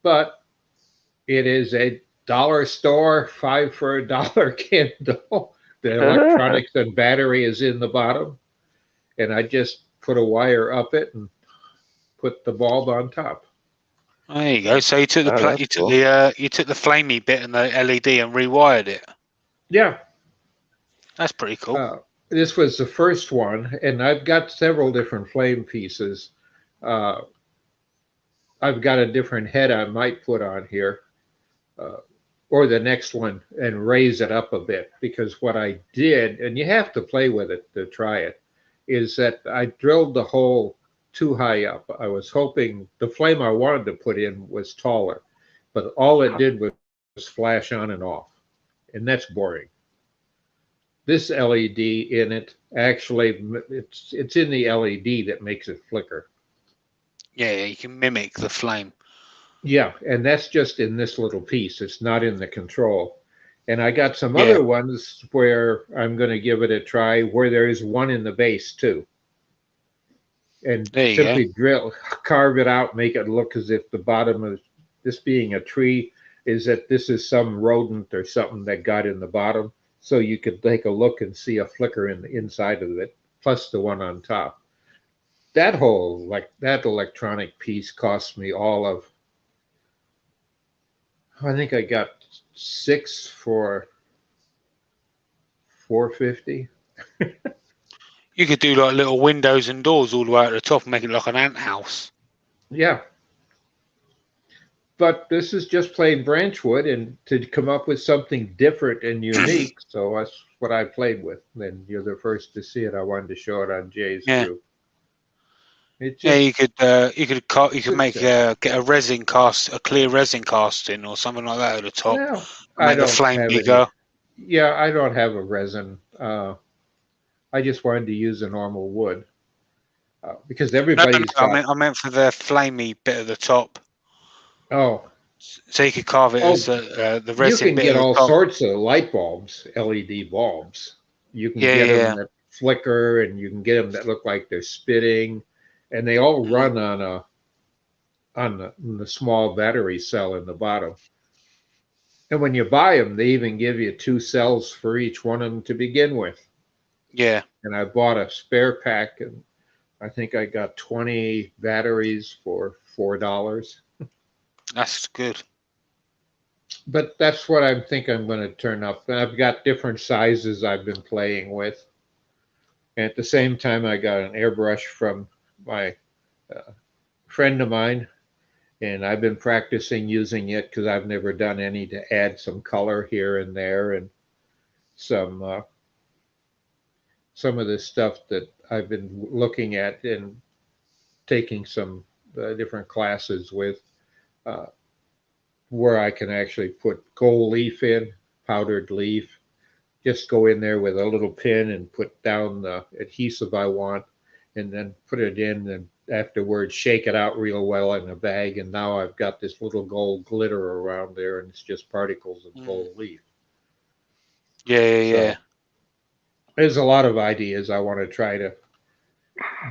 but it is a dollar store, 5 for $1 candle. The electronics and battery is in the bottom. And I just put a wire up it and put the bulb on top. There you go. So you took the you took the flamey bit and the LED and rewired it. Yeah, that's pretty cool. This was the first one, and I've got several different flame pieces. I've got a different head I might put on here, or the next one, and raise it up a bit. Because what I did, and you have to play with it to try it, is that I drilled the hole too high up. I was hoping the flame I wanted to put in was taller, but all it did was flash on and off, and that's boring. This LED in it, actually, it's in the LED that makes it flicker. Yeah, you can mimic the flame. Yeah, and that's just in this little piece. It's not in the control. And I got some other ones where I'm going to give it a try, where there is one in the base too. And simply carve it out, make it look as if the bottom of this being a tree is that this is some rodent or something that got in the bottom. So you could take a look and see a flicker in the inside of it, plus the one on top. That whole, that electronic piece cost me all of, I think I got 6 for $450. You could do like little windows and doors all the way at the top and make it like an ant house. Yeah. But this is just plain branch wood, and to come up with something different and unique, so that's what I played with. And you're the first to see it. I wanted to show it on Jay's group. You could make get a resin cast, a clear resin casting or something like that at the top. Well, make the flame bigger. Yeah, I don't have a resin. I just wanted to use a normal wood because everybody's. No, I meant for the flamey bit at the top. Oh. So you could carve it as the resin. You can get all sorts of light bulbs, LED bulbs. You can get them that flicker, and you can get them that look like they're spitting, and they all run on the small battery cell in the bottom. And when you buy them, they even give you 2 cells for each one of them to begin with. Yeah. And I bought a spare pack, and I think I got 20 batteries for $4. That's good. But that's what I think I'm going to turn up. And I've got different sizes I've been playing with. And at the same time, I got an airbrush from my friend of mine. And I've been practicing using it because I've never done any, to add some color here and there, and some of the stuff that I've been looking at and taking some different classes with, where I can actually put gold leaf in, powdered leaf, just go in there with a little pin and put down the adhesive I want, and then put it in, and afterwards shake it out real well in a bag, and now I've got this little gold glitter around there, and it's just particles of gold leaf. Yeah. There's a lot of ideas I want to try to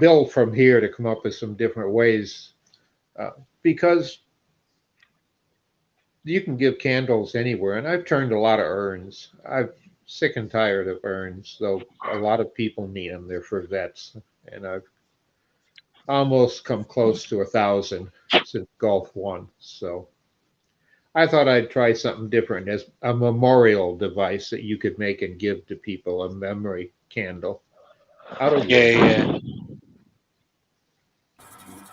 build from here to come up with some different ways, because you can give candles anywhere, and I've turned a lot of urns. I'm sick and tired of urns, though a lot of people need them. They're for vets, and I've almost come close to 1,000 since Gulf 1. So I thought I'd try something different as a memorial device that you could make and give to people, a memory candle out of wood. Yeah.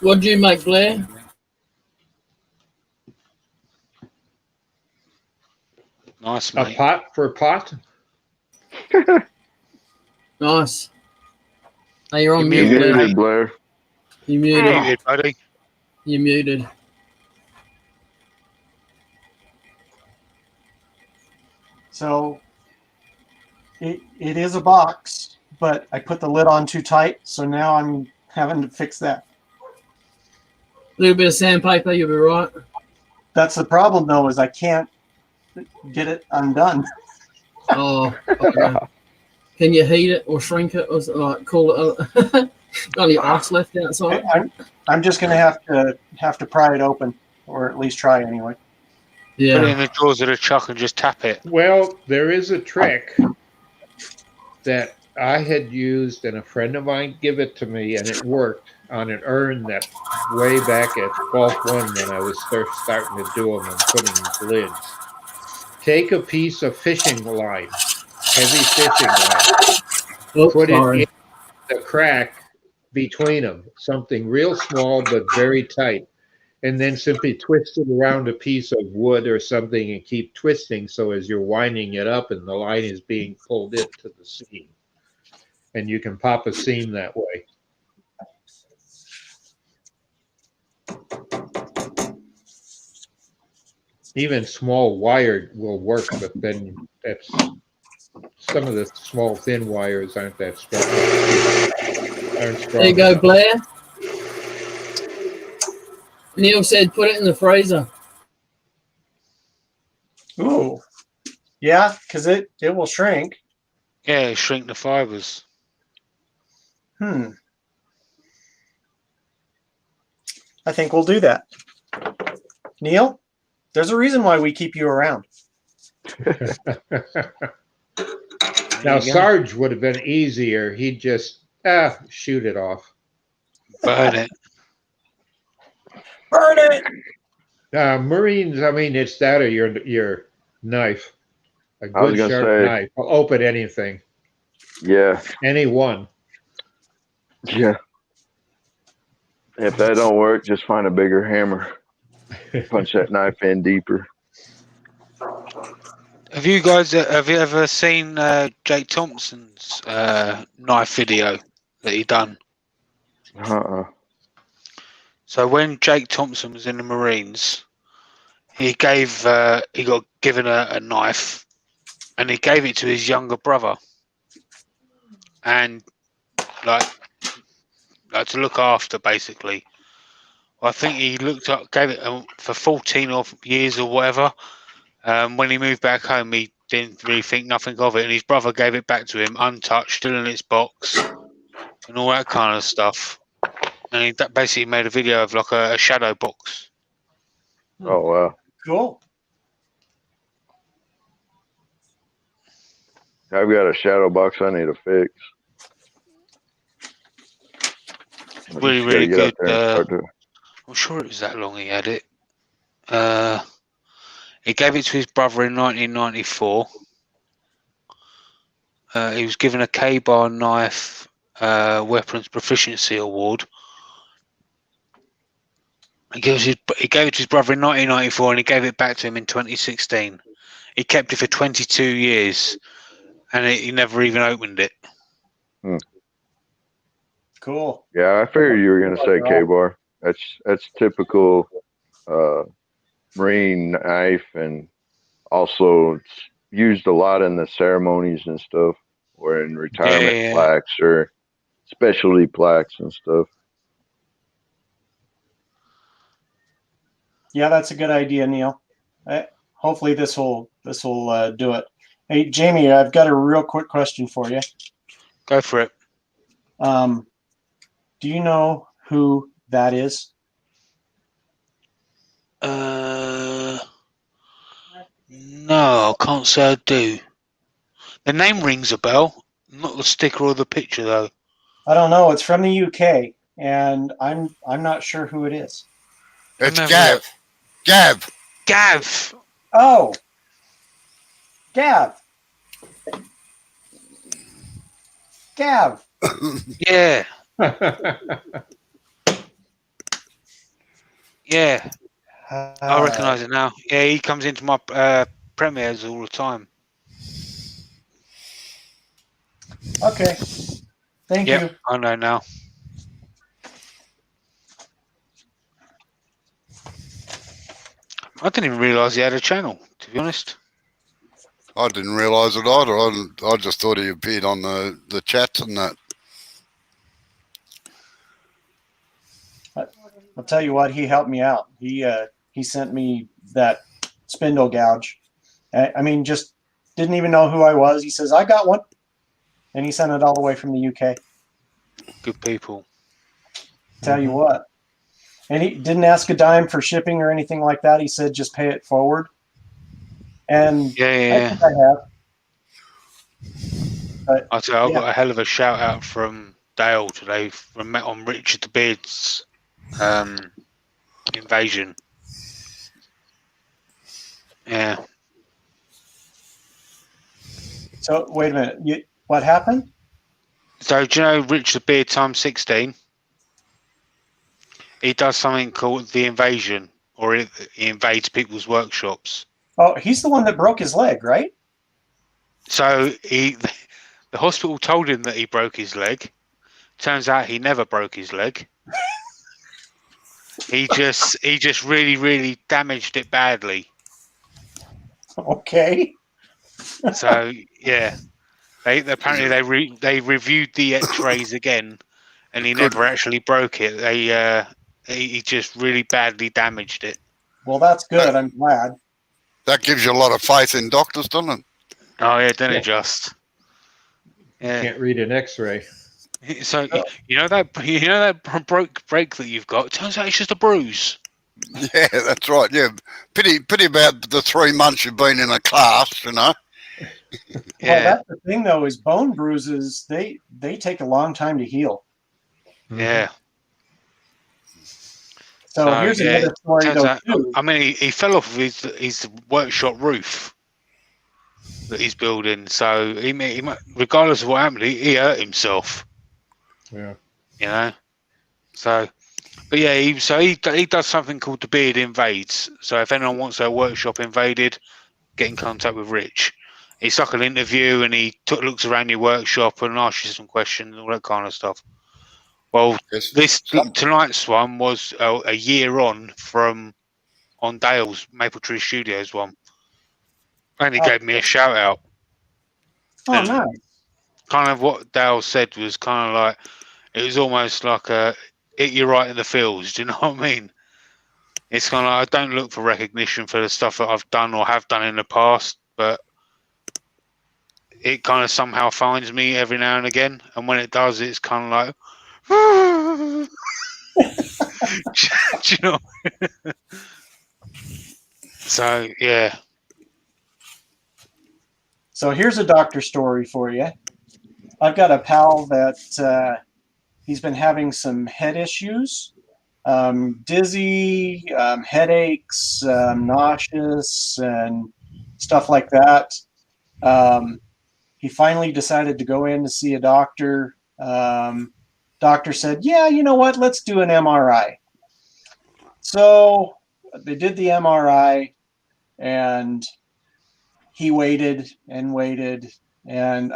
What'd you make, Blair? Nice, A mate. pot for pot? Nice. Hey, you're on You mute, Muted, Blair. Blair. You muted. Muted, buddy. You muted. So it is a box, but I put the lid on too tight, so now I'm having to fix that. A little bit of sandpaper, you'll be right. That's the problem, though, is I can't get it undone. Oh, okay. Can you heat it or shrink it or like cool it? Got any ice left outside? I'm just gonna have to pry it open, or at least try anyway. Put it Yeah. in the drawers of the chuck and just tap it. Well, there is a trick that I had used, and a friend of mine gave it to me, and it worked on an urn that way back at Gulf 1 when I was first starting to do them and putting lids. Take a piece of fishing line, heavy fishing line, Oops, put sorry. it in the crack between them, something real small but very tight, and then simply twist it around a piece of wood or something and keep twisting so as you're winding it up and the line is being pulled into the seam. And you can pop a seam that way. Even small wire will work, but then that's some of the small thin wires aren't that strong. There you go, Blair. Neil said put it in the freezer. Ooh, yeah, because it will shrink. Yeah, shrink the fibers. I think we'll do that. Neil, there's a reason why we keep you around. Now, Sarge would have been easier. He'd just shoot it off. Burn it. Burn it! Marines, I mean, it's that or your knife. A I was good gonna sharp say- knife will open anything. Yeah. Any one. Yeah. If that don't work, just find a bigger hammer. Punch that knife in deeper. Have you ever seen Jake Thompson's knife video that he done? So when Jake Thompson was in the Marines, he got given a knife, and he gave it to his younger brother, and like to look after, basically. I think he gave it for 14 years or whatever. When he moved back home, he didn't really think nothing of it, and his brother gave it back to him untouched, still in its box, and all that kind of stuff. And he basically made a video of like a shadow box. Oh, wow. Cool. I've got a shadow box I need to fix. Really, really good. I'm sure it was that long he had it. He gave it to his brother in 1994. He was given a K-bar knife weapons proficiency award. He gave it to his brother in 1994, and he gave it back to him in 2016. He kept it for 22 years, and he never even opened it. Cool. Yeah, I figured you were going to say K-bar. That's typical Marine knife, and also used a lot in the ceremonies and stuff, or in retirement plaques or specialty plaques and stuff. Yeah, that's a good idea, Neil. Hopefully this will do it. Hey, Jamie, I've got a real quick question for you. Go for it. Do you know who that is? No, I can't say I do. The name rings a bell, not the sticker or the picture though. I don't know. It's from the UK, and I'm not sure who it is. It's Gav. Gav. Gav. Oh, Gav. Gav. Yeah. Yeah. I recognise it now. Yeah, he comes into my premieres all the time. Okay. Thank you. I know now. I didn't even realise he had a channel, to be honest. I didn't realise it either. I just thought he appeared on the chats and that. I'll tell you what, he helped me out. He sent me that spindle gouge. I mean, just didn't even know who I was. He says, I got one. And he sent it all the way from the UK. Good people. Tell you what. And he didn't ask a dime for shipping or anything like that. He said, just pay it forward. And I think I have. But, I tell you, I got a hell of a shout out from Dale today on Richard the Beard's invasion. Yeah. So wait a minute. What happened? So do you know Richard the Beard times 16? He does something called the invasion, or he invades people's workshops. Oh, he's the one that broke his leg, right? So the hospital told him that he broke his leg. Turns out he never broke his leg. He just really, really damaged it badly. Okay. So yeah, they reviewed the X-rays again, and he never actually broke it. He just really badly damaged it. Well, that's good. I'm glad. That gives you a lot of faith in doctors, doesn't it? Oh yeah, doesn't it just? Yeah. Can't read an X-ray. So you know that break that you've got. It turns out it's just a bruise. Yeah, that's right. Yeah, pity about the 3 months you've been in a class, you know. Yeah. Well, that's the thing, though, is bone bruises. They take a long time to heal. Yeah. So here's another story, though. Too. I mean, he fell off of his workshop roof that he's building. So he regardless of what happened, he hurt himself. Yeah. You know. So, but yeah, he does something called the Beard Invades. So if anyone wants their workshop invaded, get in contact with Rich. It's like an interview, and he looks around your workshop and asks you some questions and all that kind of stuff. Well, tonight's one was a year on Dale's Maple Tree Studios one, and he gave me a shout out. Oh, and nice. Kind of what Dale said was kind of like, it was almost like a hit you right in the feels. Do you know what I mean? It's kind of like, I don't look for recognition for the stuff that I've done or have done in the past, but it kind of somehow finds me every now and again. And when it does, it's kind of like, do you know? So, yeah. So here's a doctor story for you. I've got a pal that he's been having some head issues, dizzy, headaches, nauseous, and stuff like that. He finally decided to go in to see a doctor. Doctor said, yeah, you know what? Let's do an MRI. So they did the MRI, and he waited and waited. And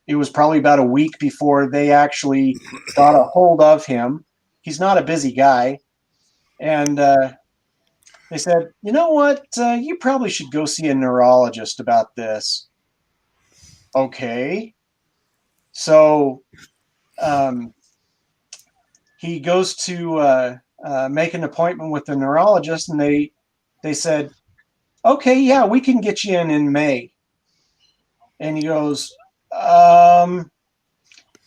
it was probably about a week before they actually got a hold of him. He's not a busy guy. And they said, you know what? You probably should go see a neurologist about this. Okay. So he goes to make an appointment with the neurologist, and they said, okay, yeah, we can get you in May. And he goes, am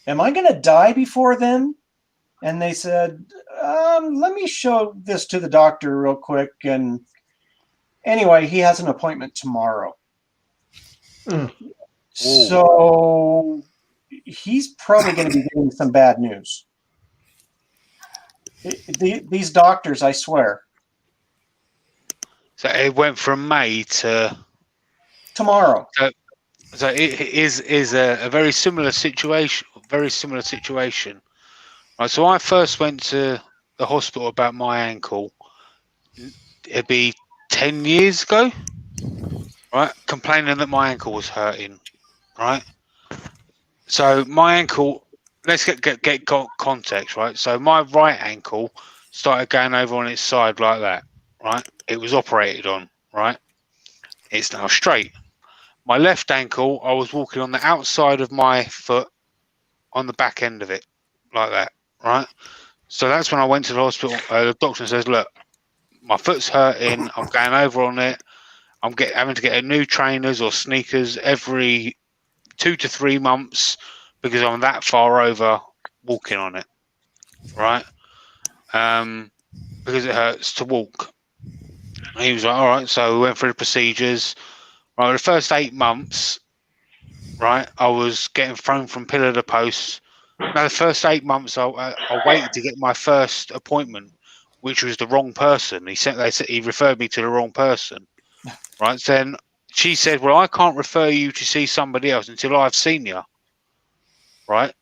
I going to die before then? And they said, let me show this to the doctor real quick. And anyway, he has an appointment tomorrow. So he's probably going to be getting some bad news. These doctors, I swear. So it went from May to tomorrow. So it is a very similar situation. Very similar situation. Right. So I first went to the hospital about my ankle. It'd be 10 years ago. Right, complaining that my ankle was hurting. Right. So my ankle. Let's get context. Right. So my right ankle started going over on its side like that. Right. It was operated on. Right. It's now straight. My left ankle, I was walking on the outside of my foot on the back end of it, like that, right? So that's when I went to the hospital. The doctor says, look, my foot's hurting. I'm going over on it. I'm having to get a new trainers or sneakers every 2 to 3 months because I'm that far over walking on it, right? Because it hurts to walk. And he was like, all right. So we went through the procedures. Right, the first 8 months, right, I was getting thrown from pillar to post. Now, the first 8 months, I waited to get my first appointment, which was the wrong person. He referred me to the wrong person, right? So then she said, "Well, I can't refer you to see somebody else until I've seen you." Right.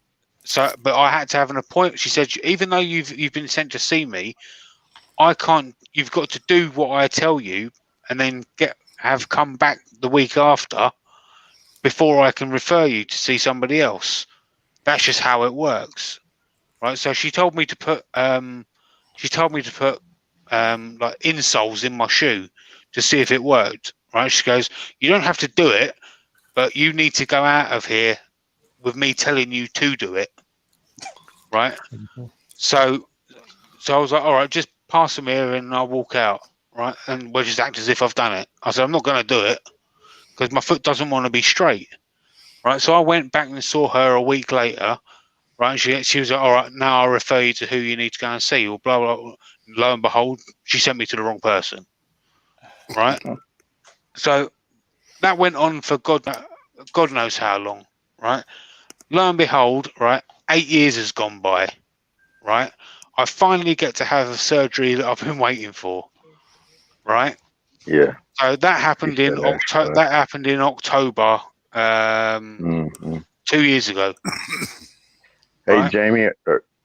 So, but I had to have an appointment. She said, "Even though you've been sent to see me, I can't. You've got to do what I tell you, and then have come back the week after." Before I can refer you to see somebody else. That's just how it works, right? So she told me to put like insoles in my shoe to see if it worked, right? She goes, you don't have to do it, but you need to go out of here with me telling you to do it, right? So I was like, all right, just pass them here and I'll walk out, right? And we'll just act as if I've done it. I said, I'm not going to do it because my foot doesn't want to be straight. Right, so I went back and saw her a week later. Right, she was like, "All right, now I'll refer you to who you need to go and see." Or blah blah. Lo and behold, she sent me to the wrong person. Right, so that went on for God knows how long. Right, lo and behold, right, 8 years has gone by. Right, I finally get to have a surgery that I've been waiting for. Right. Yeah. So that happened in October. That happened in October. 2 years ago. Hey, right? Jamie,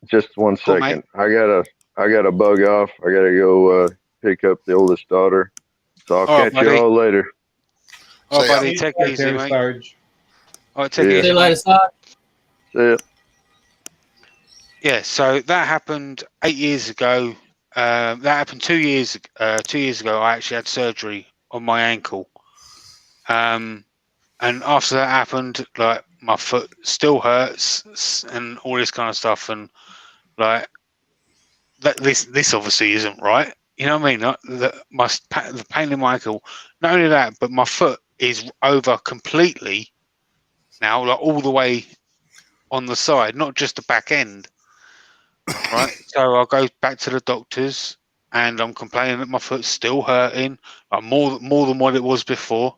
just 1 second. I gotta bug off. I gotta go pick up the oldest daughter. So I'll catch you all later. All right, buddy. Take it easy, mate. Sarge. All right, take it easy. See you later, Sarge. See ya. Yeah, so that happened 8 years ago. That happened 2 years. 2 years ago, I actually had surgery on my ankle. And after that happened, like my foot still hurts and all this kind of stuff, and like this obviously isn't right. You know what I mean? The pain in my ankle. Not only that, but my foot is over completely now, like all the way on the side, not just the back end. Right. So I'll go back to the doctors, and I'm complaining that my foot's still hurting, like more than what it was before.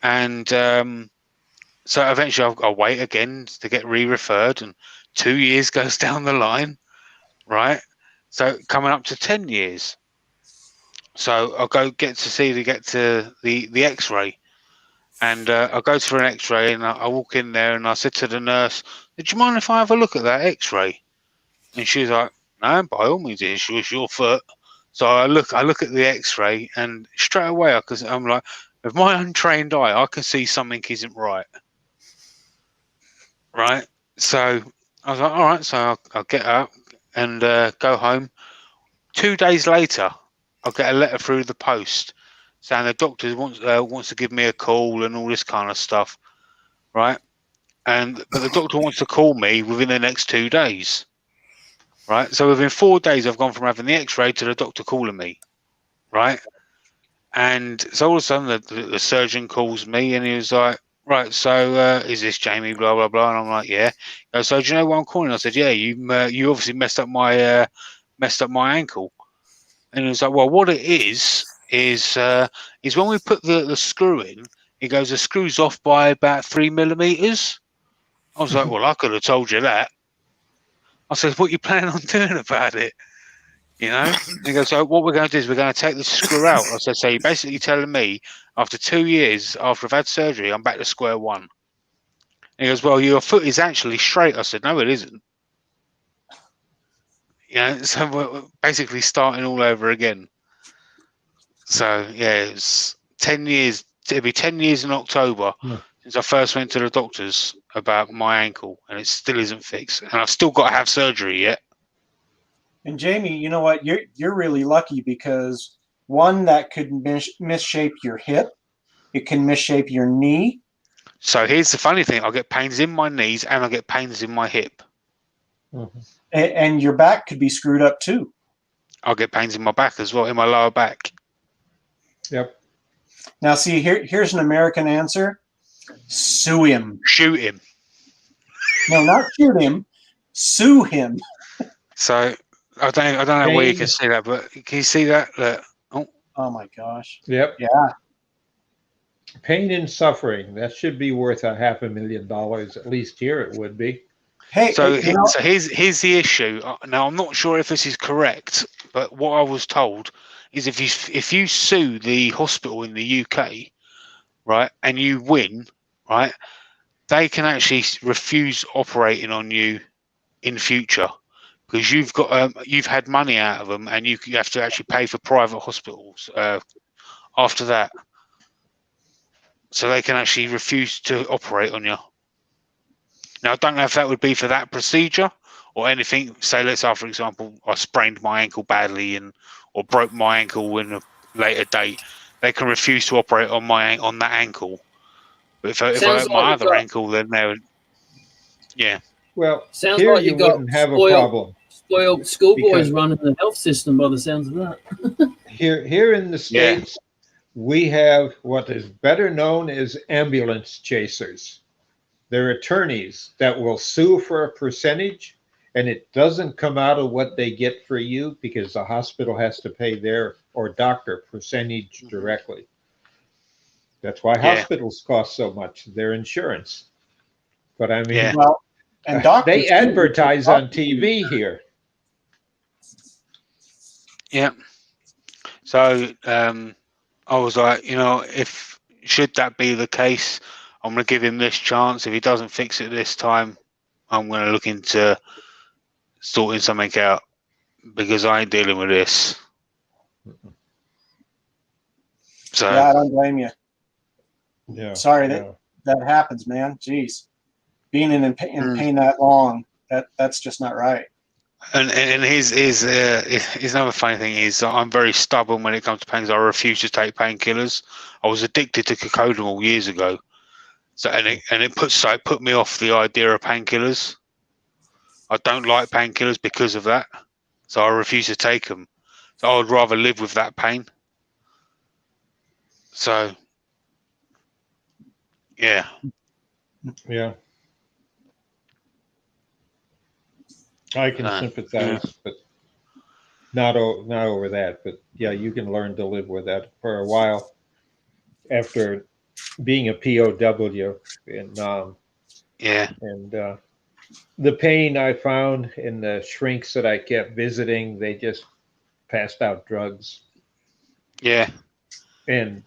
And so eventually I'll wait again to get re-referred, and 2 years goes down the line, right? So coming up to 10 years. So I'll get to the X-ray, and I'll go for an X-ray, and I walk in there, and I said to the nurse, "Do you mind if I have a look at that X-ray?" And she's like, "No, by all means, it's your foot." So I look at the X-ray, and straight away, I'm like, with my untrained eye, I can see something isn't right. Right. So I was like, all right. So I'll get up and go home. 2 days later, I get a letter through the post saying the doctor wants to give me a call and all this kind of stuff, right? But the doctor wants to call me within the next 2 days, right? So within 4 days, I've gone from having the X-ray to the doctor calling me, right? And so all of a sudden, the surgeon calls me and he was like, "Right, so is this Jamie? Blah blah blah." And I'm like, "Yeah." He goes, "So do you know why I'm calling?" I said, "Yeah, you obviously messed up my ankle." And he was like, "Well, what it is when we put the screw in, he goes, the screw's off by about 3 millimeters." I was like, "Well, I could have told you that." I said, "What you planning on doing about it?" And he goes, "So what we're going to do is we're going to take the screw out." I said, "So you're basically telling me after 2 years after I've had surgery, I'm back to square one?" And he goes, "Well, your foot is actually straight." I said, "No, it isn't." So we're basically starting all over again. So yeah, it's 10 years. It'll be 10 years in October since I first went to the doctors about my ankle, and it still isn't fixed. And I've still got to have surgery yet. And Jamie, you know what? You're really lucky because one, that could misshape your hip. It can misshape your knee. So here's the funny thing: I get pains in my knees and I get pains in my hip. And your back could be screwed up too. I'll get pains in my back as well, in my lower back. Yep. Now, see, here's an American answer. Sue him. Shoot him. No, not shoot him. Sue him. So I don't know where you can see that, but can you see that? Oh my gosh. Yep. Yeah. Pain and suffering. That should be worth $500,000. At least here it would be. Hey, so here's the issue. Now I'm not sure if this is correct, but what I was told is if you sue the hospital in the UK, right, and you win, right, they can actually refuse operating on you in future because you've had money out of them, and you have to actually pay for private hospitals after that. So they can actually refuse to operate on you. Now, I don't know if that would be for that procedure or anything. Say, let's say, for example, I sprained my ankle badly or broke my ankle in a later date. They can refuse to operate on that ankle. But if I hurt my other ankle, then they would. Yeah. Well, sounds here like you wouldn't have a problem. Spoiled schoolboys running the health system by the sounds of that. Here in the States, we have what is better known as ambulance chasers. They're attorneys that will sue for a percentage, and it doesn't come out of what they get for you because the hospital has to pay their or doctor percentage directly. That's why hospitals cost so much, their insurance. But I mean, well, and doctors they advertise on TV here. Yeah. So I was like, should that be the case, I'm going to give him this chance. If he doesn't fix it this time, I'm going to look into sorting something out because I ain't dealing with this. So yeah, I don't blame you. Yeah. Sorry that happens, man. Jeez, being in pain that long, that's just not right. And here's another funny thing is I'm very stubborn when it comes to pains. I refuse to take painkillers. I was addicted to cocodamol years ago. So it put me off the idea of painkillers. I don't like painkillers because of that. So I refuse to take them. So I would rather live with that pain. So yeah. Yeah. I can sympathize, but not over that. But yeah, you can learn to live with that for a while after being a POW in and the pain I found in the shrinks that I kept visiting, they just passed out drugs. Yeah. And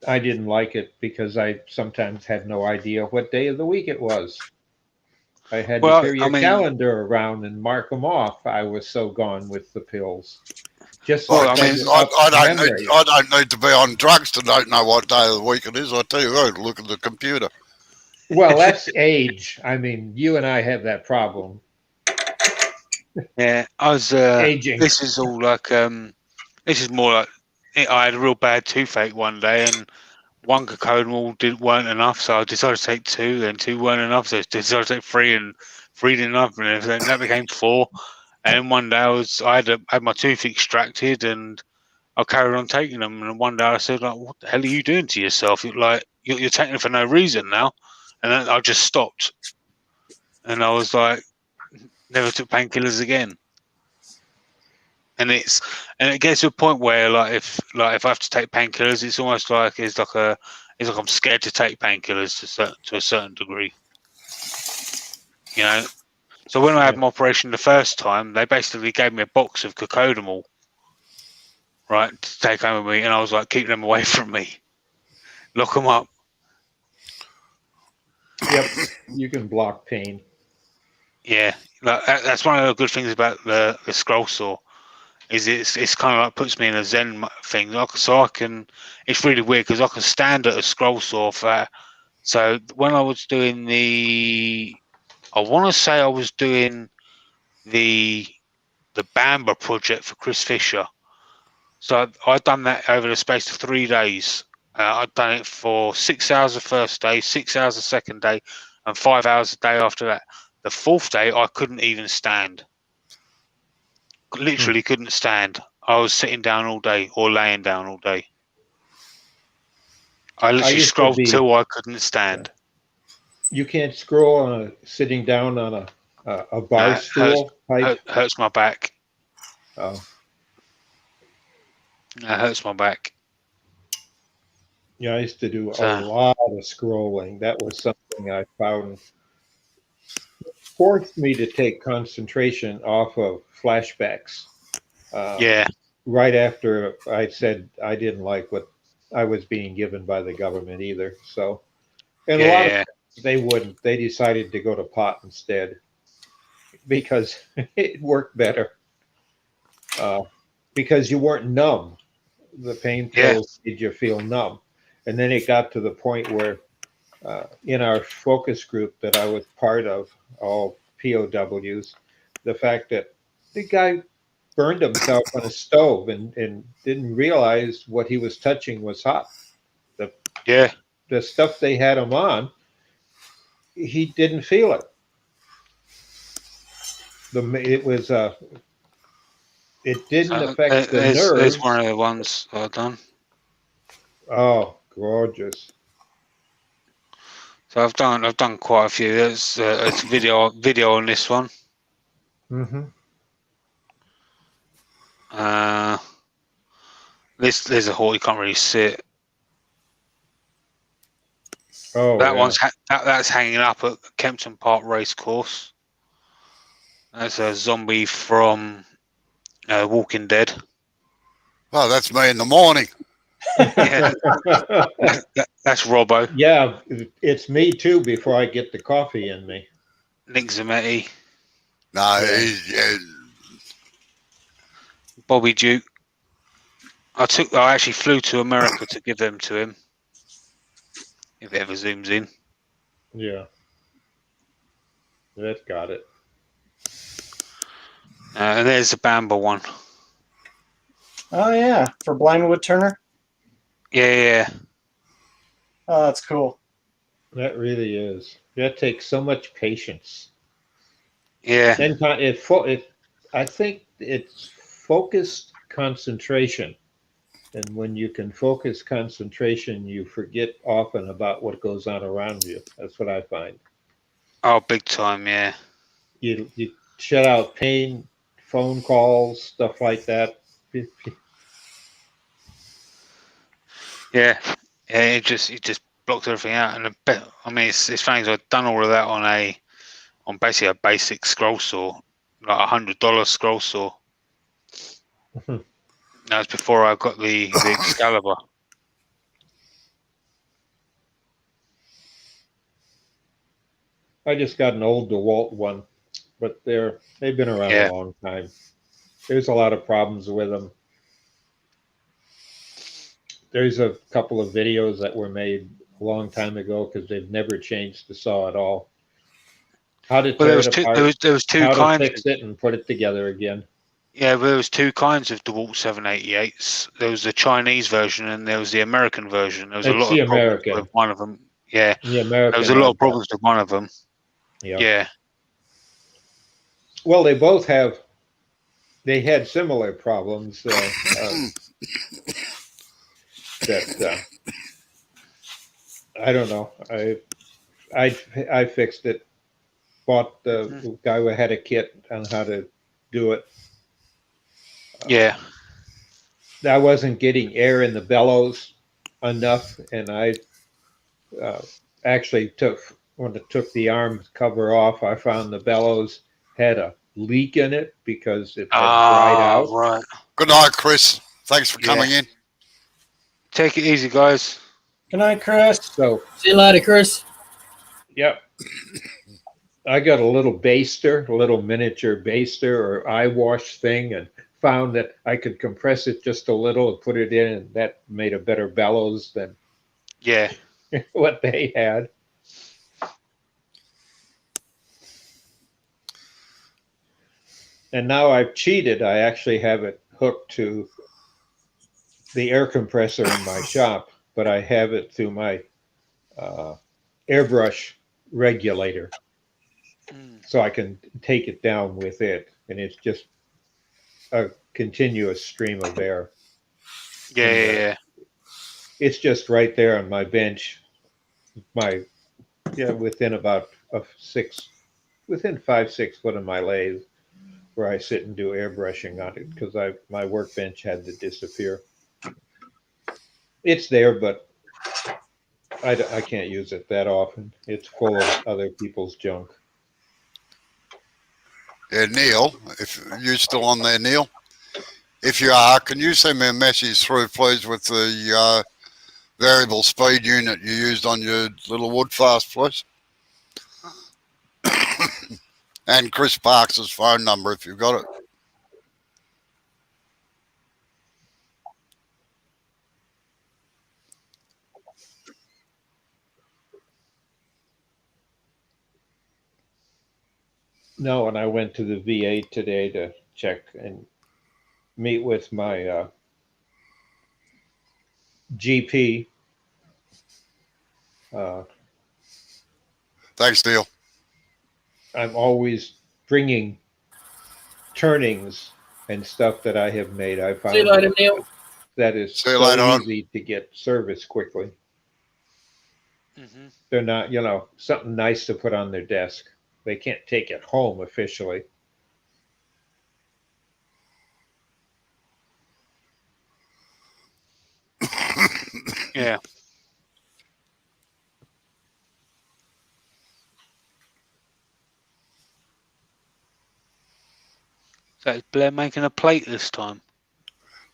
I didn't like it because I sometimes had no idea what day of the week it was. I had to carry a calendar around and mark them off. I was so gone with the pills. I don't need to be on drugs to not know what day of the week it is. I tell you what, look at the computer. Well, that's age. I mean, you and I have that problem. Yeah, I was aging. This is all like This is more like I had a real bad toothache one day, and one cocodamol weren't enough, so I decided to take two, and two weren't enough, so I decided to take three, and three didn't enough, and then that became four. And then one day I had my tooth extracted, and I carried on taking them. And one day I said, like, "What the hell are you doing to yourself? You're taking them for no reason now." And then I just stopped, and I was like, never took painkillers again. And it gets to a point where if I have to take painkillers, it's almost like it's like I'm scared to take painkillers to a certain degree. You know. So when I had my operation the first time, they basically gave me a box of cocodamol, right, to take home with me, and I was like, keep them away from me, lock them up. Yep, you can block pain. Yeah, that's one of the good things about the scroll saw, is it's kind of like puts me in a Zen thing. So I can. It's really weird because I can stand at a scroll saw for. So when I was doing I want to say I was doing the Bamba project for Chris Fisher. So I'd done that over the space of 3 days. I'd done it for 6 hours the first day, 6 hours the second day, and 5 hours a day after that. The fourth day, I couldn't even stand. Literally couldn't stand. I was sitting down all day or laying down all day. I literally scrolled till I couldn't stand. You can't scroll on sitting down on a bar stool. Hurts my back. Oh. That hurts my back. Yeah, I used to do a lot of scrolling. That was something I found forced me to take concentration off of flashbacks. Right after I said I didn't like what I was being given by the government either. So, and a lot of times they wouldn't. They decided to go to pot instead because it worked better. Because you weren't numb. The pain pills made you feel numb. And then it got to the point where in our focus group that I was part of, all POWs, the fact that the guy burned himself on a stove and didn't realize what he was touching was hot. The stuff they had him on, he didn't feel it. It didn't affect the nerves. There's one of the ones I've done. Oh, gorgeous! So I've done quite a few. There's video on this one. Mm-hmm. There's a hole you can't really see it. Oh, one's that's hanging up at Kempton Park Racecourse. That's a zombie from Walking Dead. Oh, that's me in the morning. That's Robbo. Yeah, it's me too. Before I get the coffee in me. Nick Zametti. No, Bobby Duke. I actually flew to America to give them to him. If it ever zooms in. Yeah. That got it. And there's the Bamba one. Oh yeah, for Blindwood Turner. Yeah. Oh, that's cool. That really is. That takes so much patience. Yeah. And I think it's focused concentration. And when you can focus concentration, you forget often about what goes on around you. That's what I find. Oh, big time, yeah. You shut out pain, phone calls, stuff like that. Yeah, it just blocks everything out. And I mean, it's funny. I've done all of that on basically a basic scroll saw, like $100 scroll saw. That was before I got the Excalibur. I just got an old DeWalt one, but they've been around a long time. There's a lot of problems with them. There's a couple of videos that were made a long time ago because they've never changed the saw at all. How to tear it apart, there was two how kinds. to fix it and put it together again. Yeah, there was two kinds of DeWalt 788s. There was the Chinese version and there was the American version. There was a It's lot the of problems American. with one of them. Yeah, The there was a American. lot of problems with one of them. Yeah. Yeah. Well, they both have. They had similar problems. That I don't know. I fixed it. Bought the guy who had a kit on how to do it. Yeah. I wasn't getting air in the bellows enough, and I actually when it took the arm cover off, I found the bellows had a leak in it because it had dried out. Right. Good night, Chris. Thanks for coming in. Take it easy, guys. Good night, Chris. So, See you later, Chris. yep. I got a little baster, a little miniature baster or eye wash thing, and found that I could compress it just a little and put it in, and that made a better bellows than what they had. And now I've cheated. I actually have it hooked to the air compressor in my shop, but I have it through my airbrush regulator. So I can take it down with it, and it's just a continuous stream of air. Yeah. It's just right there on my bench. Within about within 5-6 foot of my lathe, where I sit and do airbrushing on it, because my workbench had to disappear. It's there, but I can't use it that often. It's full of other people's junk. Yeah, Neil, if you're still on there, Neil, if you are, can you send me a message through, please, with the variable speed unit you used on your little Woodfast, please? And Chris Parks' phone number, if you've got it. No, and I went to the VA today to check and meet with my GP. Thanks, Neil. I'm always bringing turnings and stuff that I have made. I found See you later, Neil. that is See you so later easy to get service quickly. Mm-hmm. They're not, something nice to put on their desk. They can't take it home officially. Yeah. So is Blair making a plate this time?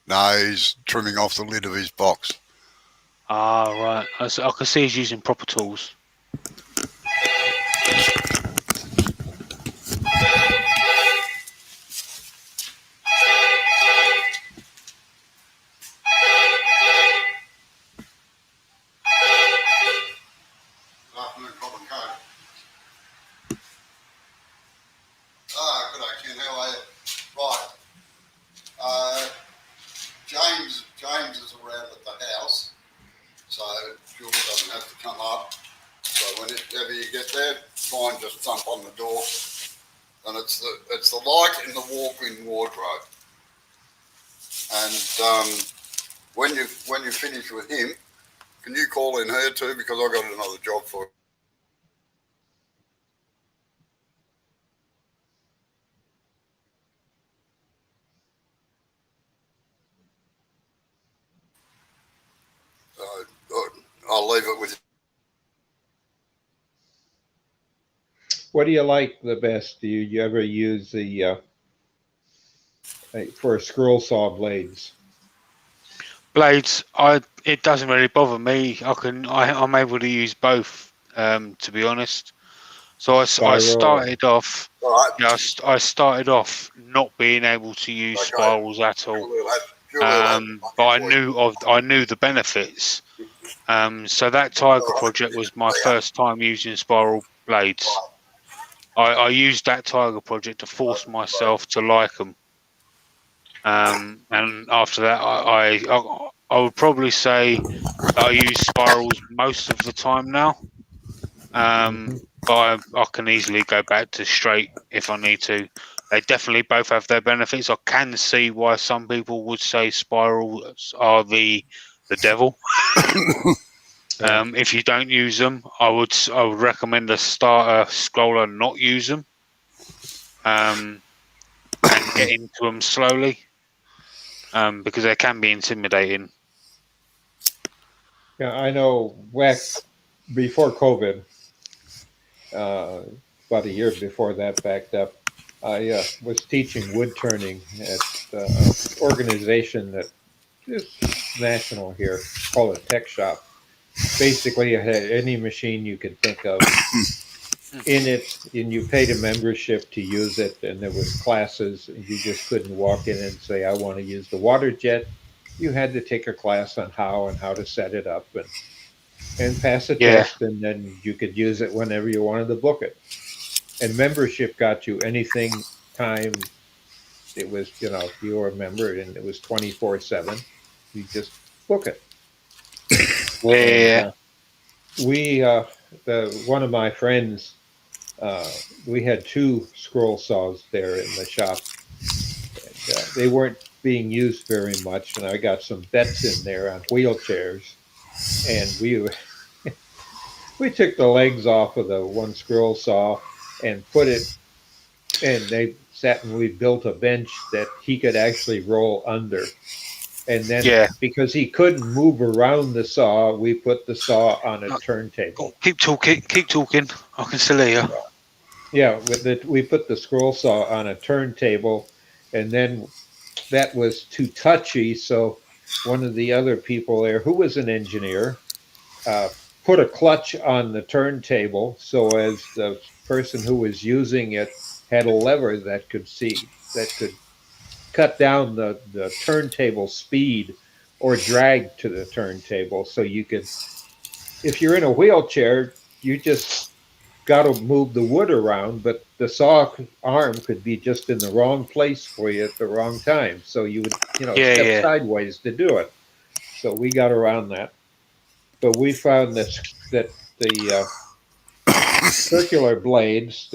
No, he's trimming off the lid of his box. Right. I can see he's using proper tools. James is around at the house, so Julie doesn't have to come up. So whenever you get there, fine, just thump on the door, and it's the light in the walk-in wardrobe. And when you finish with him, can you call in her too, because I've got another job for you. I'll leave it with you. What do you like the best? Do you ever use the for scroll saw blades? Blades, it doesn't really bother me. I'm able to use both. To be honest, so I started off. Right. Yeah, I started off not being able to use spirals at all. But I knew the benefits. So that Tiger project was my first time using spiral blades. I used that Tiger project to force myself to like them. And after that, I would probably say that I use spirals most of the time now. But I can easily go back to straight if I need to. They definitely both have their benefits. I can see why some people would say spirals are the devil. If you don't use them, I would recommend a starter scroller not use them, and get into them slowly, because they can be intimidating. Yeah, I know. Before COVID, about a year before that backed up, I was teaching wood turning at an organization that is national here, called a tech shop. Basically, it had any machine you could think of in it, and you paid a membership to use it, and there was classes. You just couldn't walk in and say, I want to use the water jet. You had to take a class on how to set it up and pass a test, and then you could use it whenever you wanted to book it. And membership got you anything time. It was, you were a member, and it was 24/7. You just book it. Yeah. And one of my friends, we had 2 scroll saws there in the shop. And, they weren't being used very much, and I got some vets in there on wheelchairs, and we took the legs off of the one scroll saw and put it, and we built a bench that he could actually roll under. And then because he couldn't move around the saw, we put the saw on a turntable. Keep talking. I can still hear you. Yeah, we put the scroll saw on a turntable, and then that was too touchy. So one of the other people there, who was an engineer, put a clutch on the turntable, so as the person who was using it had a lever that could cut down the turntable speed or drag to the turntable. So you could, if you're in a wheelchair, you just got to move the wood around, but the saw arm could be just in the wrong place for you at the wrong time. So you would, step sideways to do it. So we got around that. But we found that the circular blades,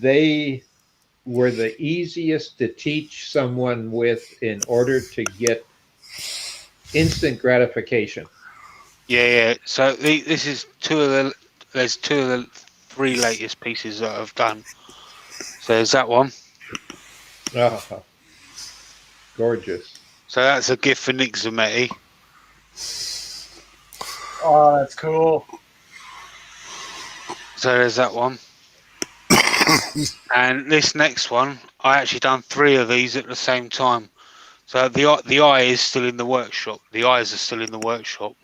they were the easiest to teach someone with in order to get instant gratification. Yeah. So this is there's 2 of the 3 latest pieces that I've done. So there's that one. Oh, gorgeous. So that's a gift for Nick Zametti. Oh, that's cool. So there's that one. And this next one, I actually done 3 of these at the same time. So the eye is still in the workshop. The eyes are still in the workshop.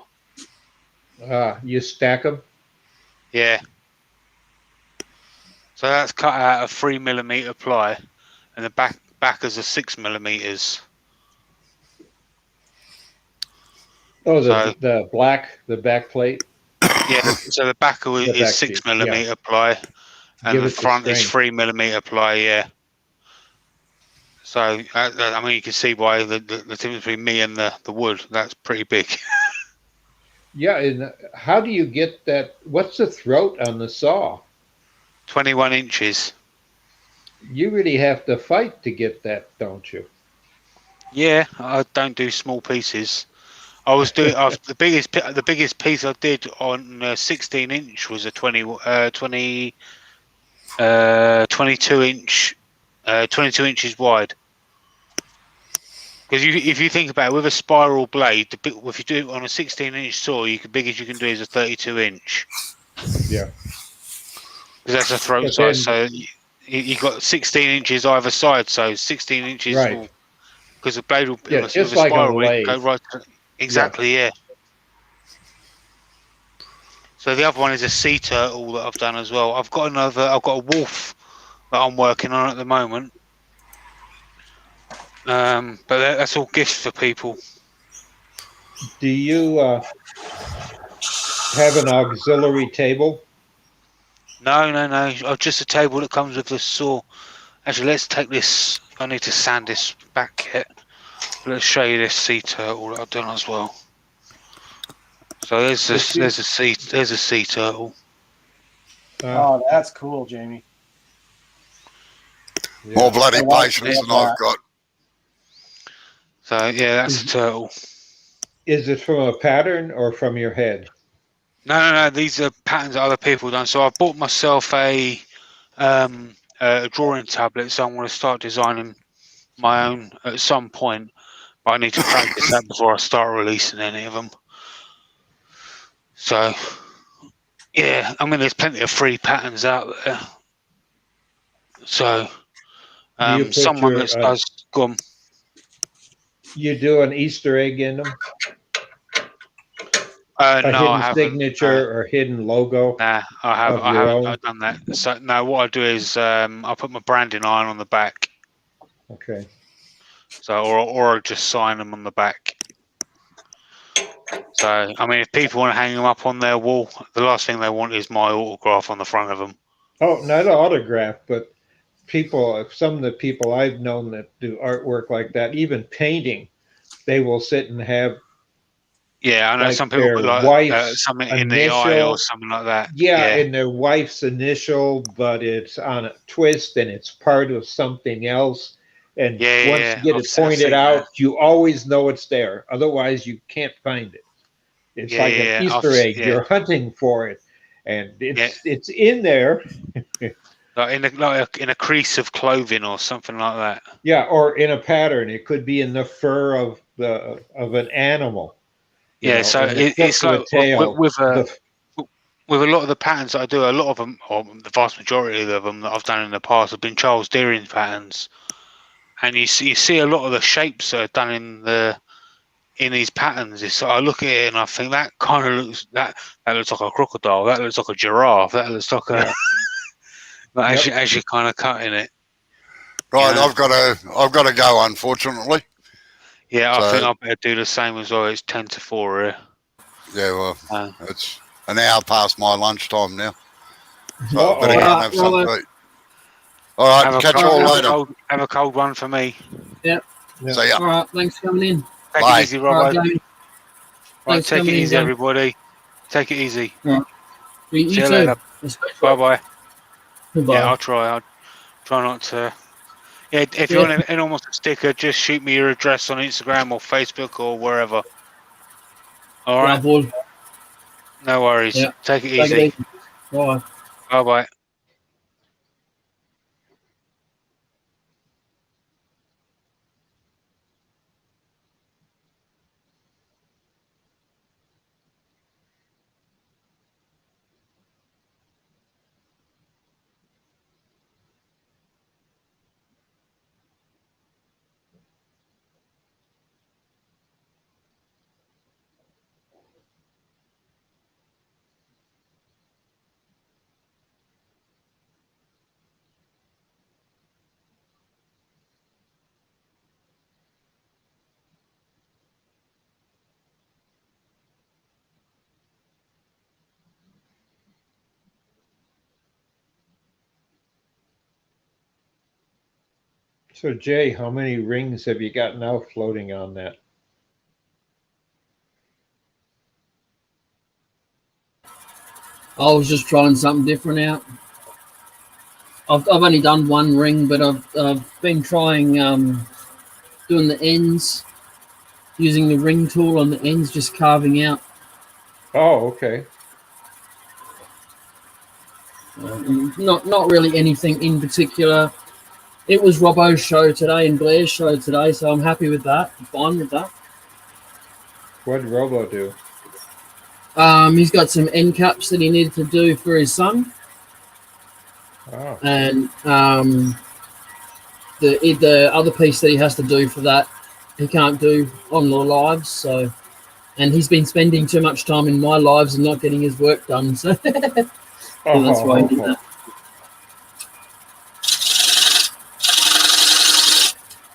You stack them? Yeah. So that's cut out of 3mm ply, and the backers are 6mm. Oh, the back plate. Yeah. So the backer is 6mm ply, and the front is 3mm ply. Yeah. So I mean, you can see why the difference between me and the wood. That's pretty big. Yeah, and how do you get that? What's the throat on the saw? 21 inches. You really have to fight to get that, don't you? Yeah, I don't do small pieces. I was doing the biggest piece I did on 16-inch was a 22 inch, 22 inches wide. Because if you think about it, with a spiral blade, if you do it on a 16-inch saw, the biggest you can do is a 32-inch. Yeah. Because that's a throat size, so you got 16 inches either side, so 16 inches. Right. Because the blade will, just with like spiral, a lathe. go right. Exactly, yeah. So the other one is a sea turtle that I've done as well. I've got a wolf that I'm working on at the moment. But that's all gifts for people. Do you have an auxiliary table? No. Just a table that comes with the saw. Actually, let's take this I need to sand this back kit. Let's show you this sea turtle that I've done as well. So there's a sea turtle. Oh, that's cool, Jamie. Yeah. More bloody I want patience some than of I've got. So yeah, that's a turtle. Is it from a pattern or from your head? No. These are patterns that other people have done. So I bought myself a drawing tablet. So I'm going to start designing my own at some point. But I need to practice that before I start releasing any of them. So yeah, I mean, there's plenty of free patterns out there. So Do you put someone that does gone. You do an Easter egg in them? A No, hidden I haven't. signature or hidden logo? Nah, I haven't done that. So no, what I do is I put my branding iron on the back. Okay. So or I just sign them on the back. So I mean, if people want to hang them up on their wall, the last thing they want is my autograph on the front of them. Oh, not an autograph, but some of the people I've known that do artwork like that, even painting, they will sit and have. Yeah, I know like some people their put like wife's something in the eye initial, or something like that. Yeah, in their wife's initial, but it's on a twist and it's part of something else. And once you get it pointed out, you always know it's there. Otherwise, you can't find it. It's like an Easter egg. You're hunting for it, and it's in there. like in a crease of clothing or something like that. Yeah, or in a pattern. It could be in the fur of an animal. Yeah, so it's like with a lot of the patterns that I do, a lot of them, or the vast majority of them that I've done in the past, have been Charles Deering patterns, and you see a lot of the shapes that are done in these patterns. It's I look at it and I think that kind of looks that looks like a crocodile, that looks like a giraffe, that looks like a as you're kind of cutting it. Right, I've got to go, unfortunately. Yeah, I think I better do the same as well. It's 10 to 4 here. Yeah, well, it's an hour past my lunchtime now. So I better go and have something to eat. All right, catch you all later. Have a cold one for me. Yep. See ya. All right, thanks for coming in. Take it easy, Robbo. Right, take it easy, everybody. Take it easy. Right. You See you too. later. Bye-bye. Goodbye. Yeah, I'll try not to. Yeah, if you want an almost a sticker, just shoot me your address on Instagram or Facebook or wherever. All right. No worries. Yeah. Take it easy. Bye. Bye-bye. So, Jay, how many rings have you got now floating on that? I was just trying something different out. I've only done one ring, but I've been trying doing the ends, using the ring tool on the ends, just carving out. Oh, okay. Not really anything in particular. It was Robbo's show today and Blair's show today, so I'm happy with that. I'm fine with that. What did Robbo do? He's got some end caps that he needed to do for his son. Oh. And the other piece that he has to do for that, he can't do on the lives. So, and he's been spending too much time in my lives and not getting his work done. So, so that's why he did that.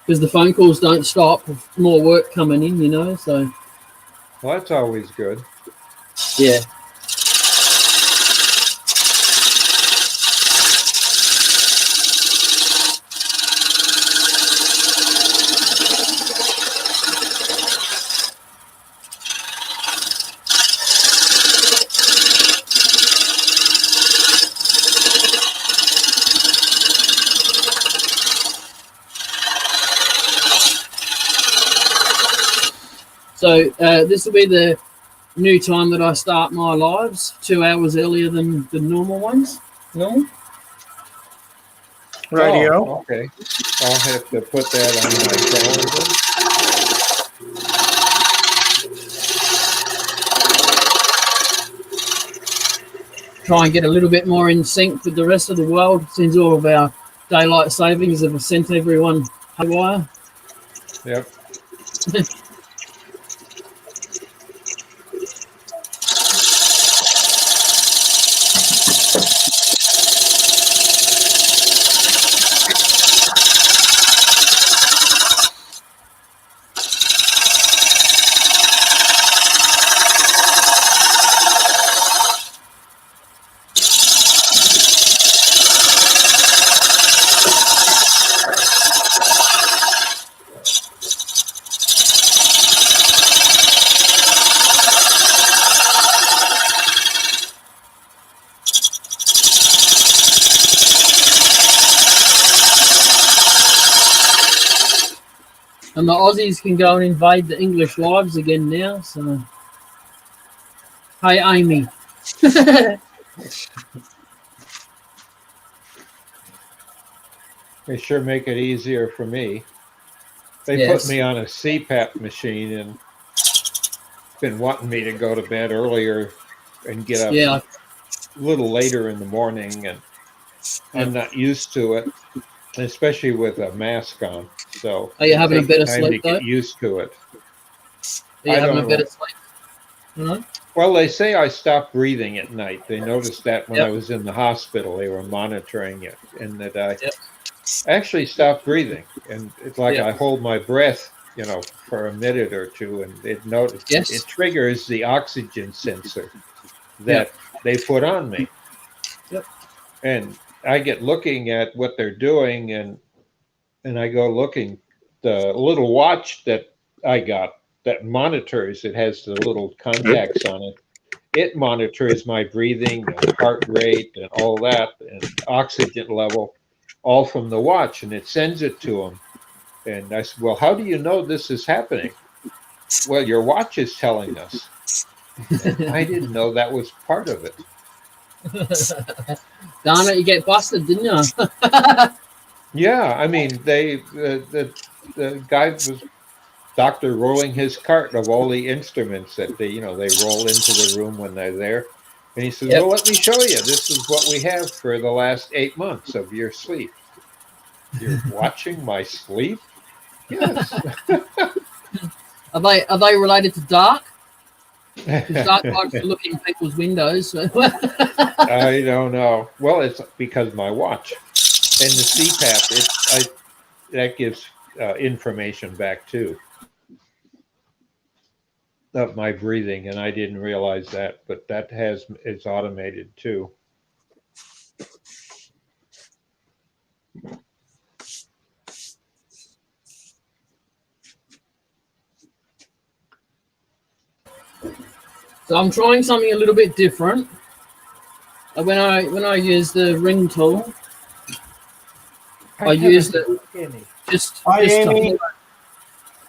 Because the phone calls don't stop, with more work coming in, you know. So, well, that's always good. Yeah. So this will be the new time that I start my lives, 2 hours earlier than the normal ones. Normal. Radio. Oh, okay. I'll have to put that on my calendar. Try and get a little bit more in sync with the rest of the world, since all of our daylight savings have sent everyone haywire. Yep. And the Aussies can go and invade the English lives again now. So, hey, Amy. They sure make it easier for me. They Yes. put me on a CPAP machine and been wanting me to go to bed earlier and get up a little later in the morning, and I'm not used to it, especially with a mask on. So are you having a better time sleep to though? get used to it. Are you I having a don't better know. sleep? No? Well, they say I stopped breathing at night. They noticed that when Yep. I was in the hospital, they were monitoring it, and that I Yep. actually stopped breathing. And it's like Yep. I hold my breath, for a minute or two, and it Yes. triggers the oxygen sensor that they put on me. Yep. And I get looking at what they're doing, and I go looking. The little watch that I got that monitors, it has the little contacts on it. It monitors my breathing and heart rate and all that and oxygen level, all from the watch, and it sends it to them. And I said, well, how do you know this is happening? Well, your watch is telling us. And I didn't know that was part of it. Darn it, you get busted, didn't you? Yeah, I mean, the guy was doctor rolling his cart of all the instruments that they roll into the room when they're there. And he says, well, let me show you. This is what we have for the last 8 months of your sleep. You're watching my sleep? Yes. Are they related to dark? Because dark likes to look in people's windows. So. I don't know. Well, it's because my watch and the CPAP. That gives information back too of my breathing, and I didn't realize that, but it's automated too. So I'm trying something a little bit different. When I use the ring tool, I use it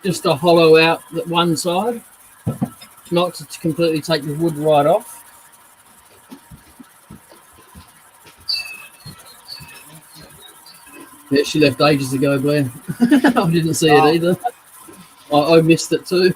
just to hollow out that one side, not to completely take the wood right off. Yeah, she left ages ago, Blair. I didn't see it either. I missed it too.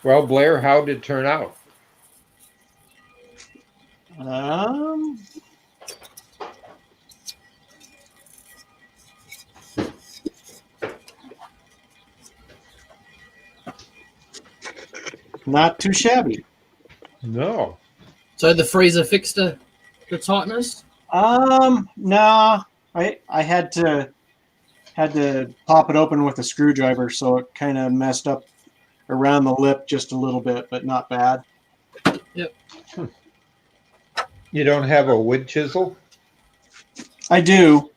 Well, Blair, how did it turn out? Not too shabby. No. So the freezer fixed the tightness? No. I had to pop it open with a screwdriver, so it kind of messed up around the lip just a little bit, but not bad. Yep. You don't have a wood chisel? I do.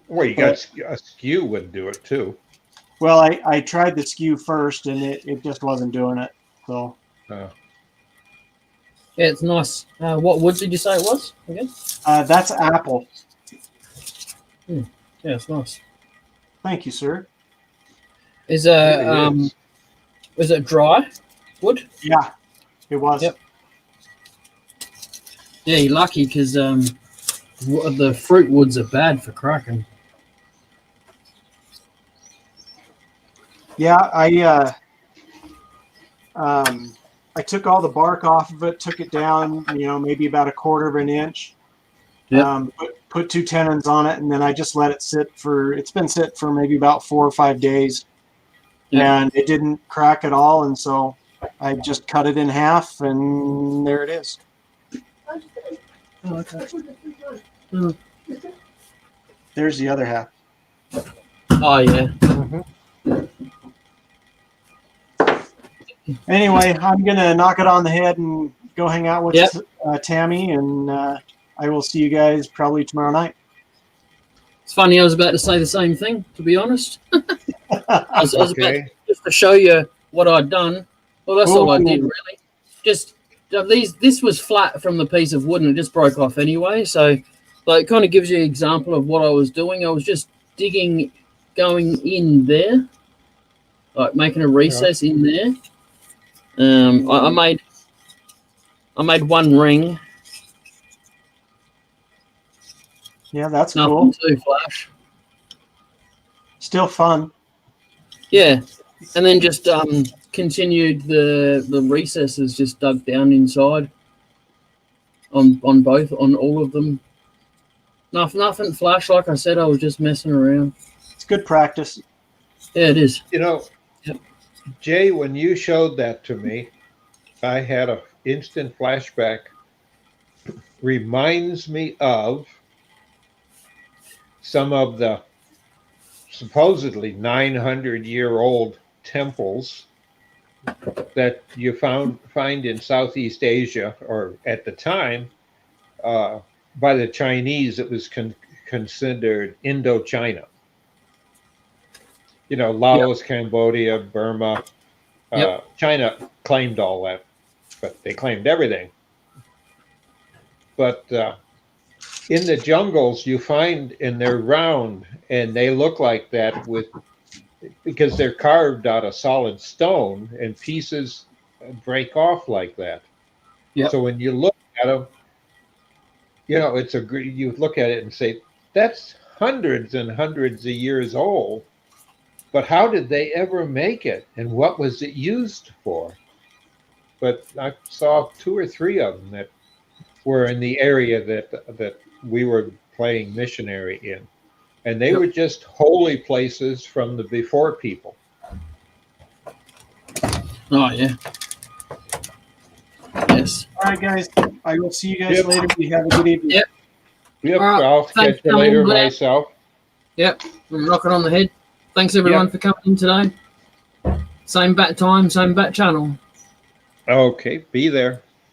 Well, you got a skew would do it too. Well, I tried the skew first, and it just wasn't doing it. So. Yeah, it's nice. What wood did you say it was again? That's apple. Yeah, it's nice. Thank you, sir. Is it dry wood? Yeah, it was. Yep. Yeah, you're lucky because the fruit woods are bad for cracking. Yeah, I took all the bark off of it, took it down, maybe about 1/4 of an inch. Yep. Put 2 tenons on it, and then I just let it sit it's been sit for maybe about 4 or 5 days. Yep. And it didn't crack at all, and so I just cut it in half, and there it is. Oh, okay. There's the other half. Oh, yeah. Anyway, I'm going to knock it on the head and go hang out with Tammy, and I will see you guys probably tomorrow night. It's funny, I was about to say the same thing, to be honest. I was about just to show you what I'd done. Well, that's all I did, really. Just this was flat from the piece of wood, and it just broke off anyway. So, like, it kind of gives you an example of what I was doing. I was just digging, going in there, like making a recess in there. I made one ring. Yeah, that's Nothing cool. too flash. Still fun. Yeah, and then just continued the recesses, just dug down inside on all of them. Nothing flash, like I said. I was just messing around. It's good practice. Yeah, it is. Yep. Jay, when you showed that to me, I had an instant flashback. Reminds me of some of the supposedly 900-year-old temples that you find in Southeast Asia, or at the time, by the Chinese, it was considered Indochina. Laos, Cambodia, Burma. China claimed all that, but they claimed everything. But in the jungles, you find, and they're round, and they look like that because they're carved out of solid stone, and pieces break off like that. Yep. So when you look at them, you look at it and say, that's hundreds and hundreds of years old. But how did they ever make it, and what was it used for? But I saw 2 or 3 of them that were in the area that we were playing missionary in, and they were just holy places from the before people. Oh yeah. Yes. All right, guys. I will see you guys later. You have a good evening. Yep. All right. I'll catch you later myself. Yep. I'm knocking on the head. Thanks everyone for coming in today. Same bat time, same bat channel. Okay, be there.